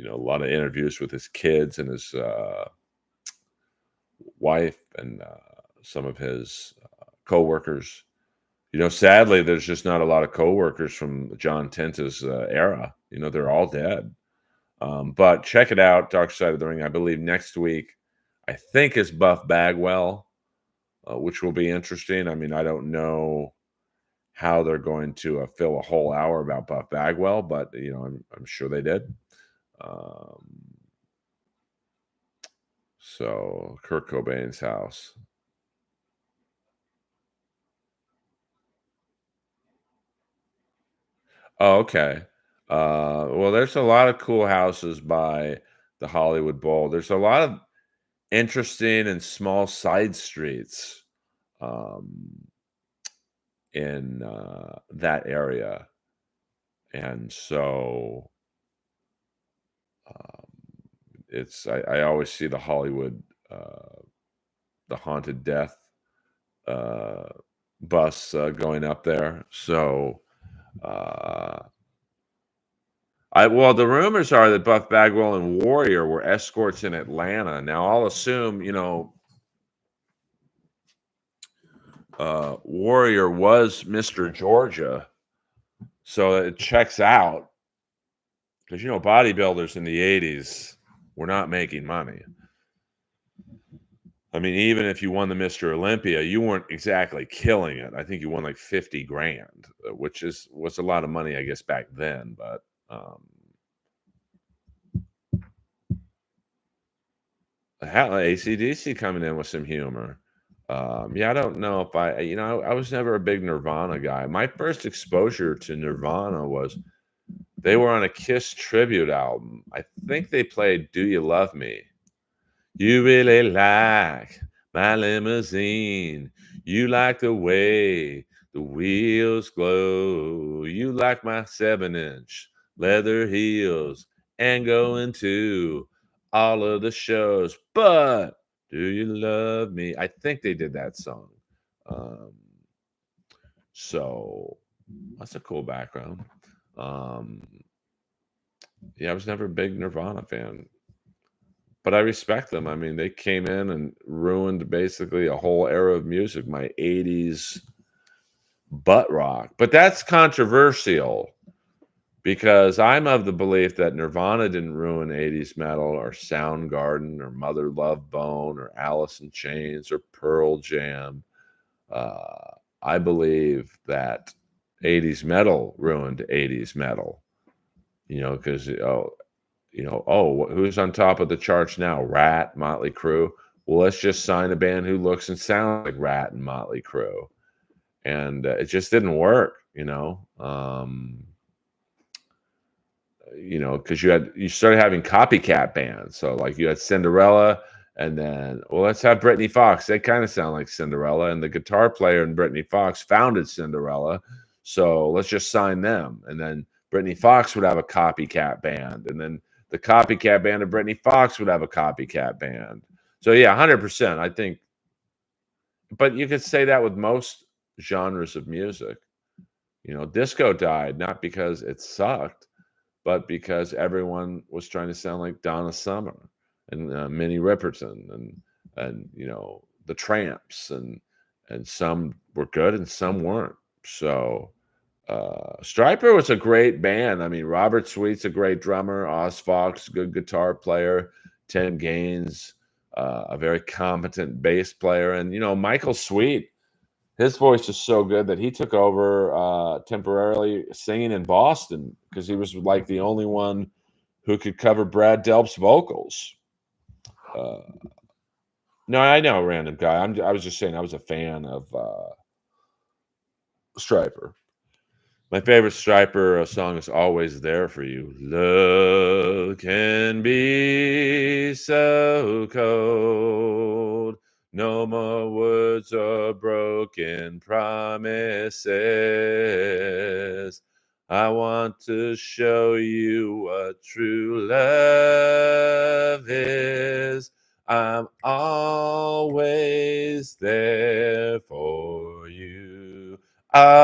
a lot of interviews with his kids and his wife and some of his coworkers. Sadly, there's just not a lot of coworkers from John Tenta's era. They're all dead. But check it out, Dark Side of the Ring. I believe next week, I think is Buff Bagwell, which will be interesting. I mean, I don't know how they're going to fill a whole hour about Buff Bagwell, but I'm sure they did. So Kurt Cobain's house. Oh, okay. Well, there's a lot of cool houses by the Hollywood Bowl. There's a lot of interesting and small side streets um, in that area, and so um, I always see the Hollywood, the Haunted Death uh, bus going up there. So, uh, well, the rumors are that Buff Bagwell and Warrior were escorts in Atlanta. Now, I'll assume, Warrior was Mr. Georgia, so it checks out because bodybuilders in the '80s were not making money. I mean, even if you won the Mr. Olympia, you weren't exactly killing it. I think you won like 50 grand, which was a lot of money, I guess, back then. But AC/DC coming in with some humor. Yeah, I don't know if I was never a big Nirvana guy. My first exposure to Nirvana was they were on a Kiss tribute album. I think they played "Do You Love Me." You really like my limousine. You like the way the wheels glow. You like my 7-inch leather heels and going to all of the shows. But do you love me? I think they did that song. Um, so that's a cool background. Um, yeah, I was never a big Nirvana fan. But I respect them. I mean, they came in and ruined basically a whole era of music, my '80s butt rock. But that's controversial because I'm of the belief that Nirvana didn't ruin '80s metal or Soundgarden or Mother Love Bone or Alice in Chains or Pearl Jam. I believe that 80s metal ruined 80s metal, because, who's on top of the charts now? Rat, Motley Crue. Well, let's just sign a band who looks and sounds like Rat and Motley Crue. And it just didn't work, because you started having copycat bands. So like you had Cinderella, and then let's have Britney Fox. They kind of sound like Cinderella, and the guitar player in Britney Fox founded Cinderella. So let's just sign them, and then Britney Fox would have a copycat band, and then the copycat band of Britney Fox would have a copycat band. So yeah, 100%. I think, but you could say that with most genres of music. Disco died not because it sucked, but because everyone was trying to sound like Donna Summer and Minnie Riperton and the Tramps, and some were good and some weren't. So Stryper was a great band. I mean, Robert Sweet's a great drummer. Oz Fox, good guitar player. Tim Gaines, a very competent bass player, and Michael Sweet. His voice is so good that he took over temporarily singing in Boston because he was like the only one who could cover Brad Delp's vocals. Uh, no, I know, random guy. I was just saying I was a fan of Stryper. My favorite Stryper song is "Always There for You." Love can be so cold. No more words or broken promises. I want to show you what true love is. I'm always there for you. Always.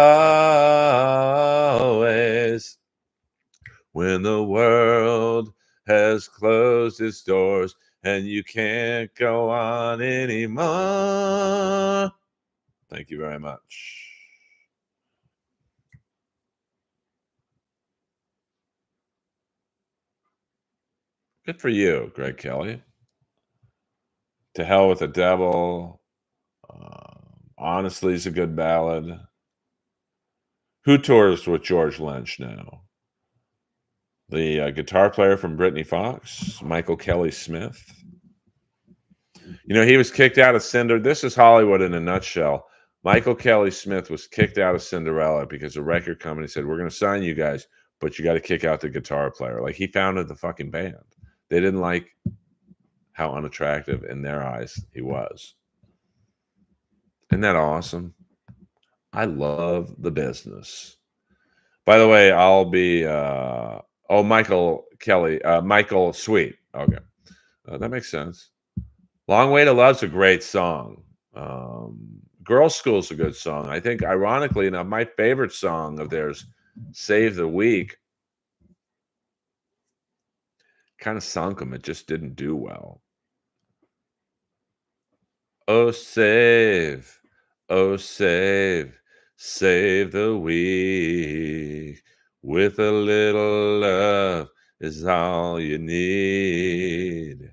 When the world has closed its doors and you can't go on anymore. Thank you very much. Good for you, Greg Kelly. To Hell with the Devil. Honestly, is a good ballad. Who tours with George Lynch now? The guitar player from Britney Fox, Michael Kelly Smith. He was kicked out of Cinder. This is Hollywood in a nutshell. Michael Kelly Smith was kicked out of Cinderella because a record company said, "We're going to sign you guys, but you got to kick out the guitar player." Like, he founded the fucking band. They didn't like how unattractive in their eyes he was. Isn't that awesome? I love the business. By the way, I'll be Michael Kelly, Michael Sweet. Okay. That makes sense. Long Way to Love's a great song. Girls School's a good song. I think, ironically enough, my favorite song of theirs, Save the Week, kind of sunk them. It just didn't do well. Oh, save, oh, save the week. With a little love is all you need.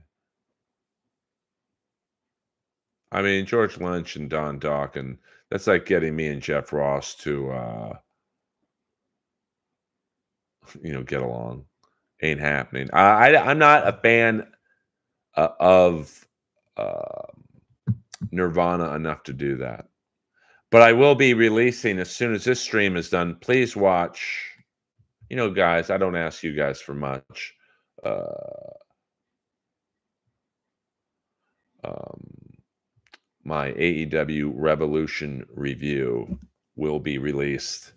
I mean, George Lynch and Don Dawkins, that's like getting me and Jeff Ross to, get along. Ain't happening. I'm not a fan of Nirvana enough to do that. But I will be releasing, as soon as this stream is done, please watch. Guys, I don't ask you guys for much. My AEW Revolution review will be released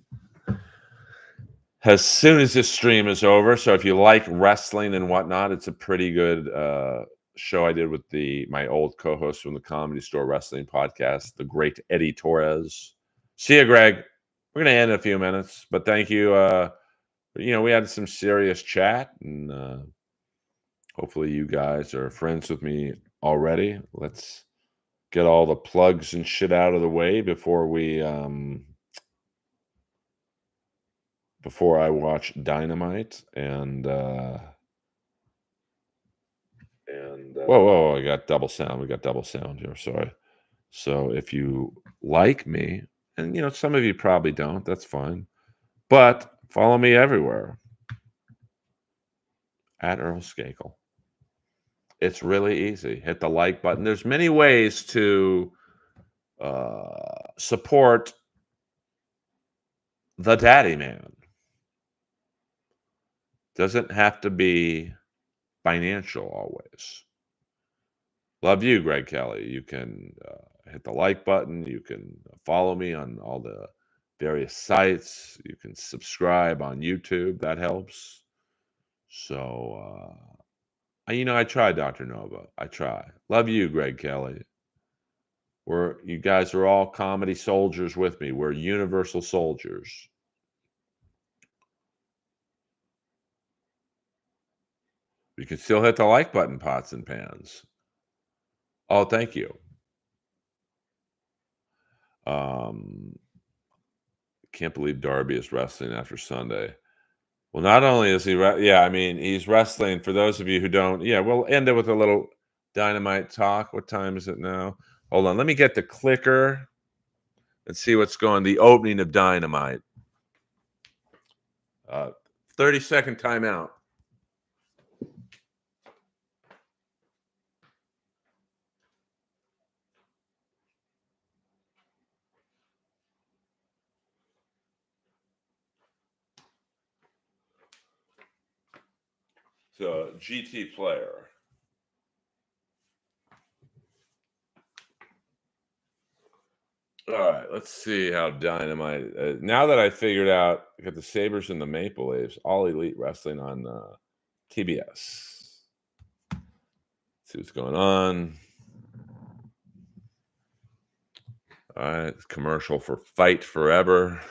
as soon as this stream is over. So if you like wrestling and whatnot, it's a pretty good show I did with my old co-host from the Comedy Store Wrestling Podcast, the great Eddie Torres. See you, Greg. We're going to end in a few minutes, but thank you. We had some serious chat, and hopefully you guys are friends with me already. Let's get all the plugs and shit out of the way before I watch Dynamite. And whoa, I got double sound. We got double sound here. Sorry. So if you like me, And, some of you probably don't. That's fine. But follow me everywhere at Earl Skakel. It's really easy. Hit the like button. There's many ways to support the daddy man. Doesn't have to be financial always. Love you, Greg Kelly. You can hit the like button. You can follow me on all the various sites. You can subscribe on YouTube. That helps. So, I try, Dr. Nova. I try. Love you, Greg Kelly. You guys are all comedy soldiers with me. We're universal soldiers. You can still hit the like button, pots and pans. Oh, thank you. Can't believe Darby is wrestling after Sunday. Well, not only is he, he's wrestling. For those of you who don't, we'll end it with a little Dynamite talk. What time is it now? Hold on, let me get the clicker and see what's going. The opening of Dynamite. 30-second timeout. So GT player. All right, let's see how Dynamite. Now that I figured out, I got the Sabres and the Maple Leafs, All Elite Wrestling on TBS. See what's going on. All right, commercial for Fight Forever.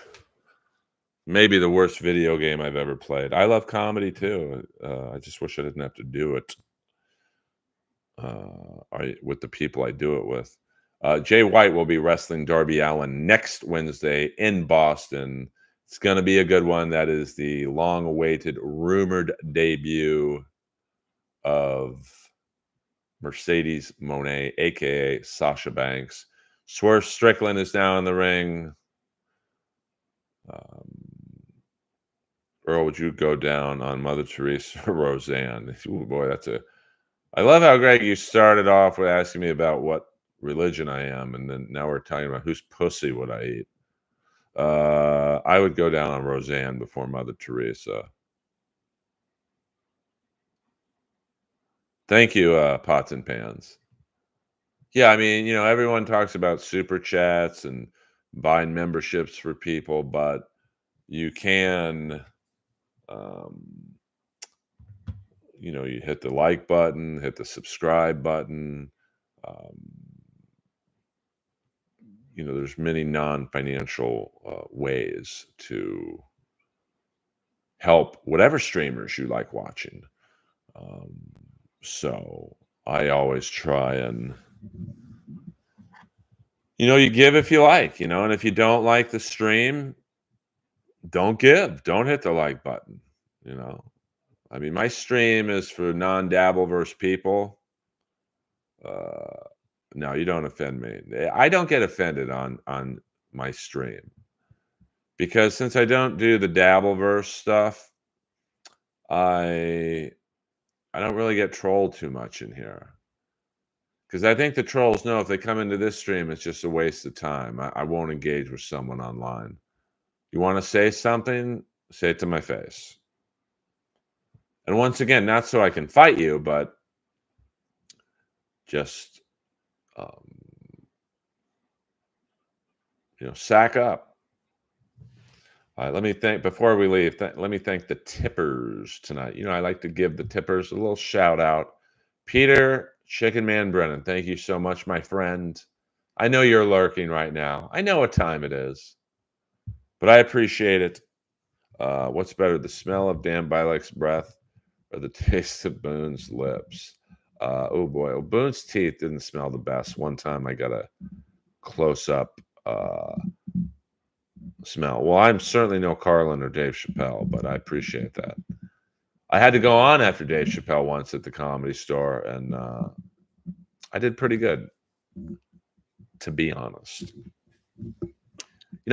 Maybe the worst video game I've ever played. I love comedy too. I just wish I didn't have to do it with the people I do it with. Jay White will be wrestling Darby Allin next Wednesday in Boston. It's going to be a good one. That is the long-awaited, rumored debut of Mercedes Moné, a.k.a. Sasha Banks. Swerve Strickland is now in the ring. Earl, would you go down on Mother Teresa or Roseanne? Ooh, boy, I love how, Greg, you started off with asking me about what religion I am, and then now we're talking about whose pussy would I eat. I would go down on Roseanne before Mother Teresa. Thank you, Pots and Pans. Yeah, everyone talks about super chats and buying memberships for people, but you can, you hit the like button, hit the subscribe button. There's many non-financial ways to help whatever streamers you like watching. So I always try and, you give if you like, and if you don't like the stream, don't give. Don't hit the like button, my stream is for non-Dabbleverse people. No, you don't offend me. I don't get offended on my stream because since I don't do the Dabbleverse stuff, I don't really get trolled too much in here. Because I think the trolls know if they come into this stream, it's just a waste of time. I won't engage with someone online. You want to say something, say it to my face. And once again, not so I can fight you, but just, sack up. All right, let me thank, before we leave, let me thank the tippers tonight. I like to give the tippers a little shout out. Peter Chicken Man Brennan, thank you so much, my friend. I know you're lurking right now. I know what time it is, but I appreciate it. What's better, the smell of Dan Bilek's breath or the taste of Boone's lips? Oh boy, well, Boone's teeth didn't smell the best. One time I got a close-up smell. Well, I'm certainly no Carlin or Dave Chappelle, but I appreciate that. I had to go on after Dave Chappelle once at the Comedy Store, and I did pretty good, to be honest.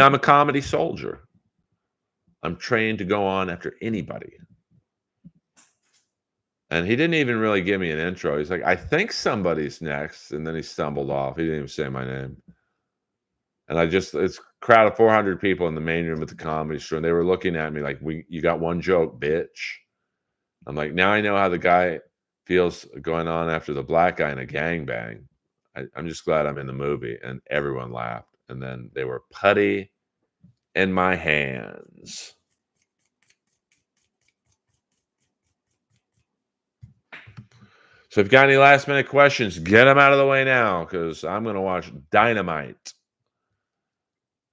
I'm a comedy soldier. I'm trained to go on after anybody. And he didn't even really give me an intro. He's like, I think somebody's next. And then he stumbled off. He didn't even say my name. And it's a crowd of 400 people in the main room at the Comedy Store. And they were looking at me like, you got one joke, bitch. I'm like, now I know how the guy feels going on after the black guy in a gangbang. I'm just glad I'm in the movie. And everyone laughed. And then they were putty in my hands. So if you've got any last minute questions, get them out of the way now, because I'm going to watch Dynamite.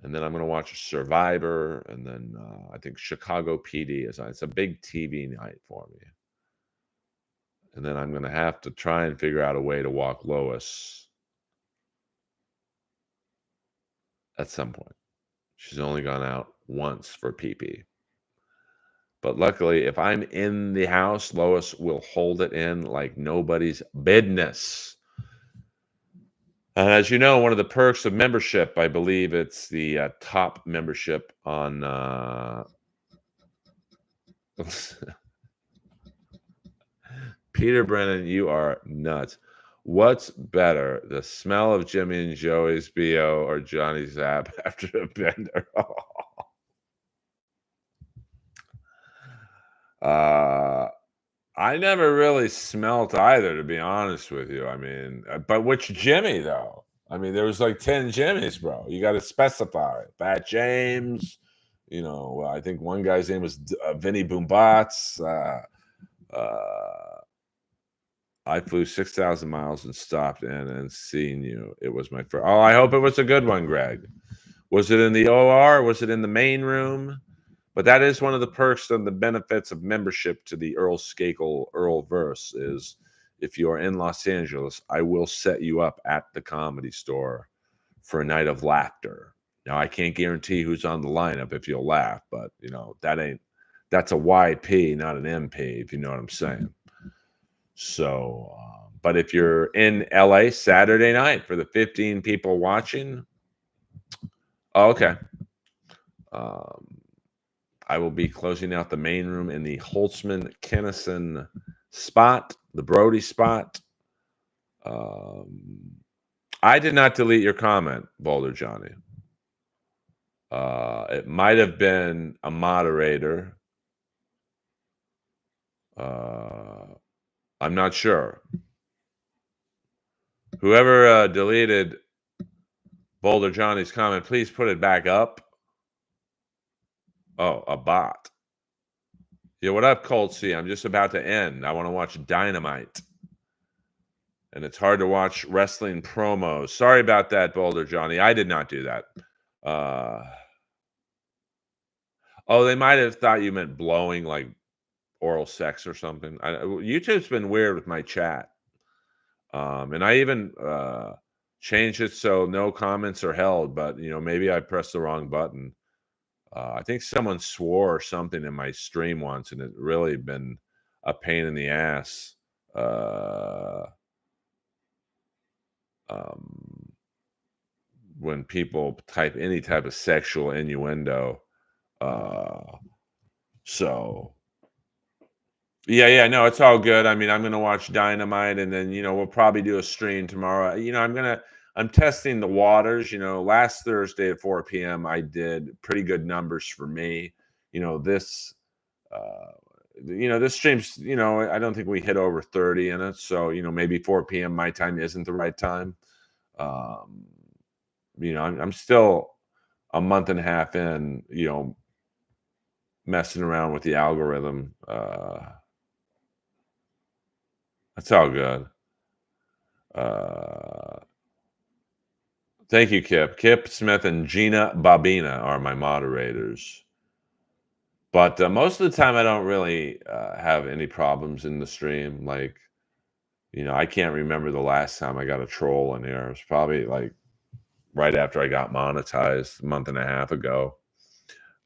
And then I'm going to watch Survivor. And then I think Chicago PD is on. It's a big TV night for me. And then I'm going to have to try and figure out a way to walk Lois at some point. She's only gone out once for pee-pee. But luckily, if I'm in the house, Lois will hold it in like nobody's business. And as you know, one of the perks of membership, I believe it's the top membership on Peter Brennan, you are nuts. What's better, the smell of Jimmy and Joey's BO or Johnny Zapp after a bender? I never really smelt either, to be honest with you. I mean, but which Jimmy, though? I mean, there was like 10 Jimmys, bro. You got to specify. Bat James, I think one guy's name was Vinny Boombots. I flew 6,000 miles and stopped in and seen you. It was my first. Oh, I hope it was a good one, Greg. Was it in the OR? Was it in the main room? But that is one of the perks and the benefits of membership to the Earl Skakel Earlverse is if you are in Los Angeles, I will set you up at the Comedy Store for a night of laughter. Now, I can't guarantee who's on the lineup if you'll laugh, but, that's a YP, not an MP, if you know what I'm saying. So, but if you're in LA Saturday night for the 15 people watching, okay. I will be closing out the main room in the Holtzman Kennison spot, the Brody spot. I did not delete your comment, Boulder Johnny. It might have been a moderator. I'm not sure. Whoever deleted Boulder Johnny's comment, please put it back up. Oh, a bot. Yeah, what up, Cold C? I'm just about to end. I want to watch Dynamite. And it's hard to watch wrestling promos. Sorry about that, Boulder Johnny. I did not do that. They might have thought you meant blowing, like oral sex or something. YouTube's been weird with my chat. And I even changed it so no comments are held, but maybe I pressed the wrong button. I think someone swore or something in my stream once, and it really been a pain in the ass. When people type any type of sexual innuendo. So yeah, no, it's all good. I mean, I'm gonna watch Dynamite, and then we'll probably do a stream tomorrow. I'm testing the waters. Last Thursday at 4 p.m. I did pretty good numbers for me. This this stream's I don't think we hit over 30 in it, so maybe 4 p.m. my time isn't the right time. I'm still a month and a half in, messing around with the algorithm. That's all good. Thank you, Kip. Kip Smith and Gina Babina are my moderators. But most of the time, I don't really have any problems in the stream. Like, I can't remember the last time I got a troll in here. It was probably like right after I got monetized a month and a half ago.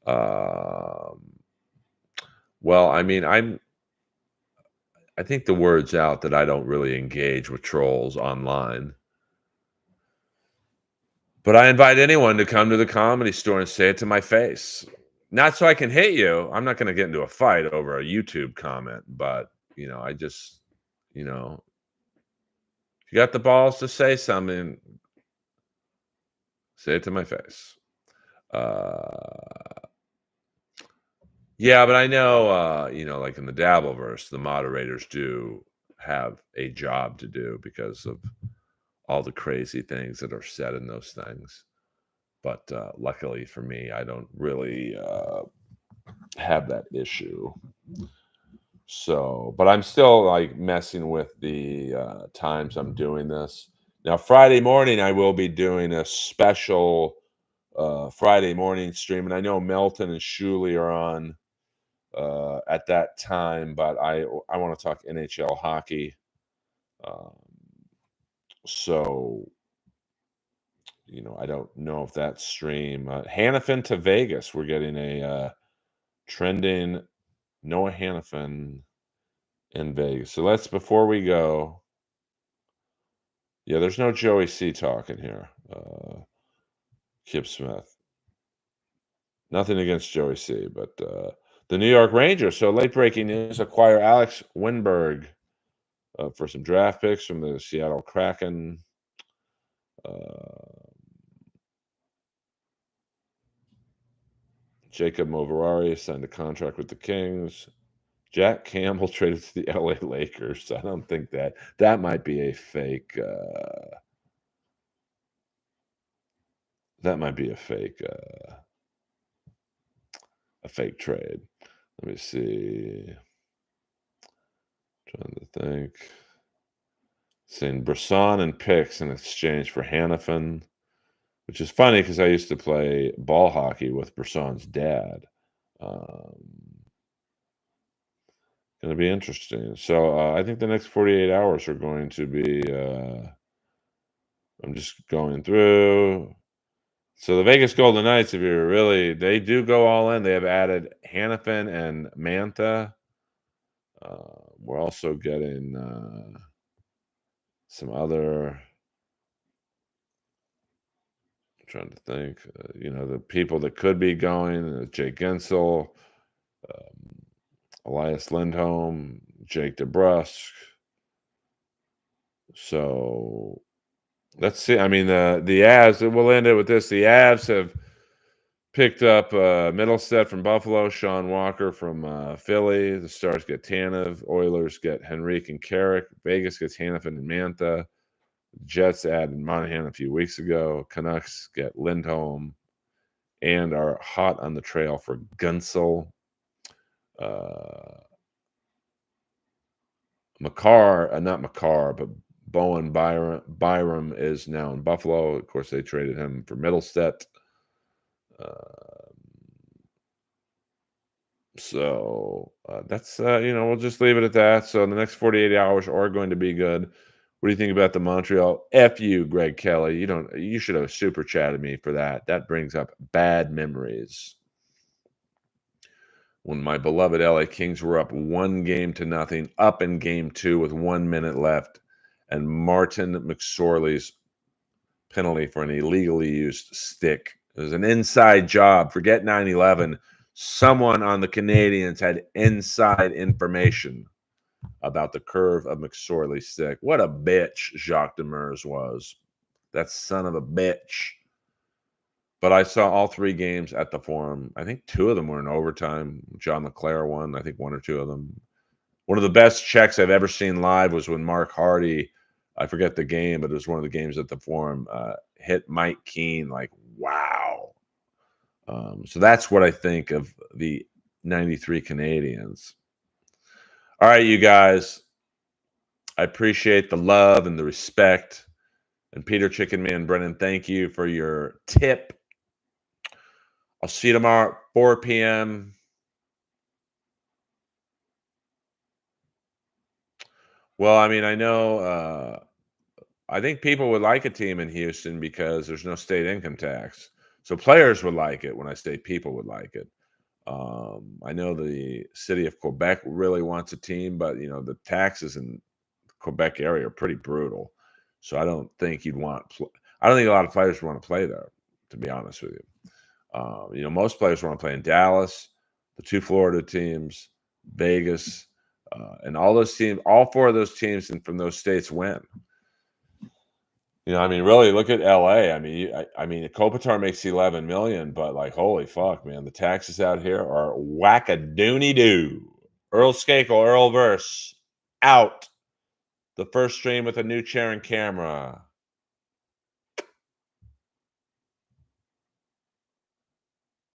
Well, I mean, I think the word's out that I don't really engage with trolls online. But I invite anyone to come to the Comedy Store and say it to my face. Not so I can hit you. I'm not gonna get into a fight over a YouTube comment, but, I just, you know, if you got the balls to say something, say it to my face. Uh, yeah, but I know, like in the Dabbleverse, the moderators do have a job to do because of all the crazy things that are said in those things. But luckily for me, I don't really have that issue. So, but I'm still like messing with the times I'm doing this. Now, Friday morning, I will be doing a special Friday morning stream, and I know Melton and Shuley are on at that time, but I want to talk NHL hockey. Um, so, I don't know if that stream Hannafin to Vegas. We're getting a trending Noah Hannafin in Vegas. So let's before we go. Yeah, there's no Joey C talking here. Kip Smith. Nothing against Joey C, but the New York Rangers. So late breaking news: acquire Alex Winberg for some draft picks from the Seattle Kraken. Uh, Jacob Moverari signed a contract with the Kings. Jack Campbell traded to the LA Lakers. I don't think that might be a fake. That might be a fake trade. Let me see. Trying to think. Saying Brisson and picks in exchange for Hannafin, which is funny because I used to play ball hockey with Brisson's dad. Um, going to be interesting. So I think the next 48 hours are going to be. I'm just going through. So the Vegas Golden Knights, if you're really, they do go all in. They have added Hannafin and Manta. We're also getting some other. I'm trying to think. The people that could be going: Jake Gensel, um, Elias Lindholm, Jake DeBrusk. So let's see. I mean, the Avs. We'll end it with this. The Avs have picked up Middlestead from Buffalo, Sean Walker from Philly. The Stars get Tanev. Oilers get Henrique and Carrick. Vegas gets Hannafin and Manta. Jets added Monahan a few weeks ago. Canucks get Lindholm and are hot on the trail for Gunsel. Uh, not McCarr, but Bowen Byram is now in Buffalo. Of course, they traded him for Middlestead. Uh, that's we'll just leave it at that. So the next 48 hours are going to be good. What do you think about the Montreal? F you, Greg Kelly. You should have super chatted me for that. That brings up bad memories. When my beloved LA Kings were up 1-0, up in game 2 with 1 minute left, and Martin McSorley's penalty for an illegally used stick. It was an inside job. Forget 9/11. Someone on the Canadians had inside information about the curve of McSorley's stick. What a bitch Jacques Demers was. That son of a bitch. But I saw all 3 games at the Forum. I think 2 of them were in overtime. John LeClaire won, I think 1 or 2 of them. One of the best checks I've ever seen live was when Mark Hardy, I forget the game, but it was one of the games at the Forum, hit Mike Keane. Like, wow. So that's what I think of the 93 Canadians. All right, you guys. I appreciate the love and the respect. And Peter Chicken Man, Brennan, thank you for your tip. I'll see you tomorrow at 4 p.m. Well, I mean, I know I think people would like a team in Houston because there's no state income tax. So players would like it when I say people would like it. I know the city of Quebec really wants a team, but the taxes in Quebec area are pretty brutal. So I don't think you'd want. I don't think a lot of players want to play there, to be honest with you. Most players want to play in Dallas, the 2 Florida teams, Vegas, and all those teams. All 4 of those teams and from those states win. Really look at LA. Kopitar makes 11 million, but like, holy fuck, man, the taxes out here are whack-a-dooney doo. Earl Earlverse out. The first stream with a new chair and camera.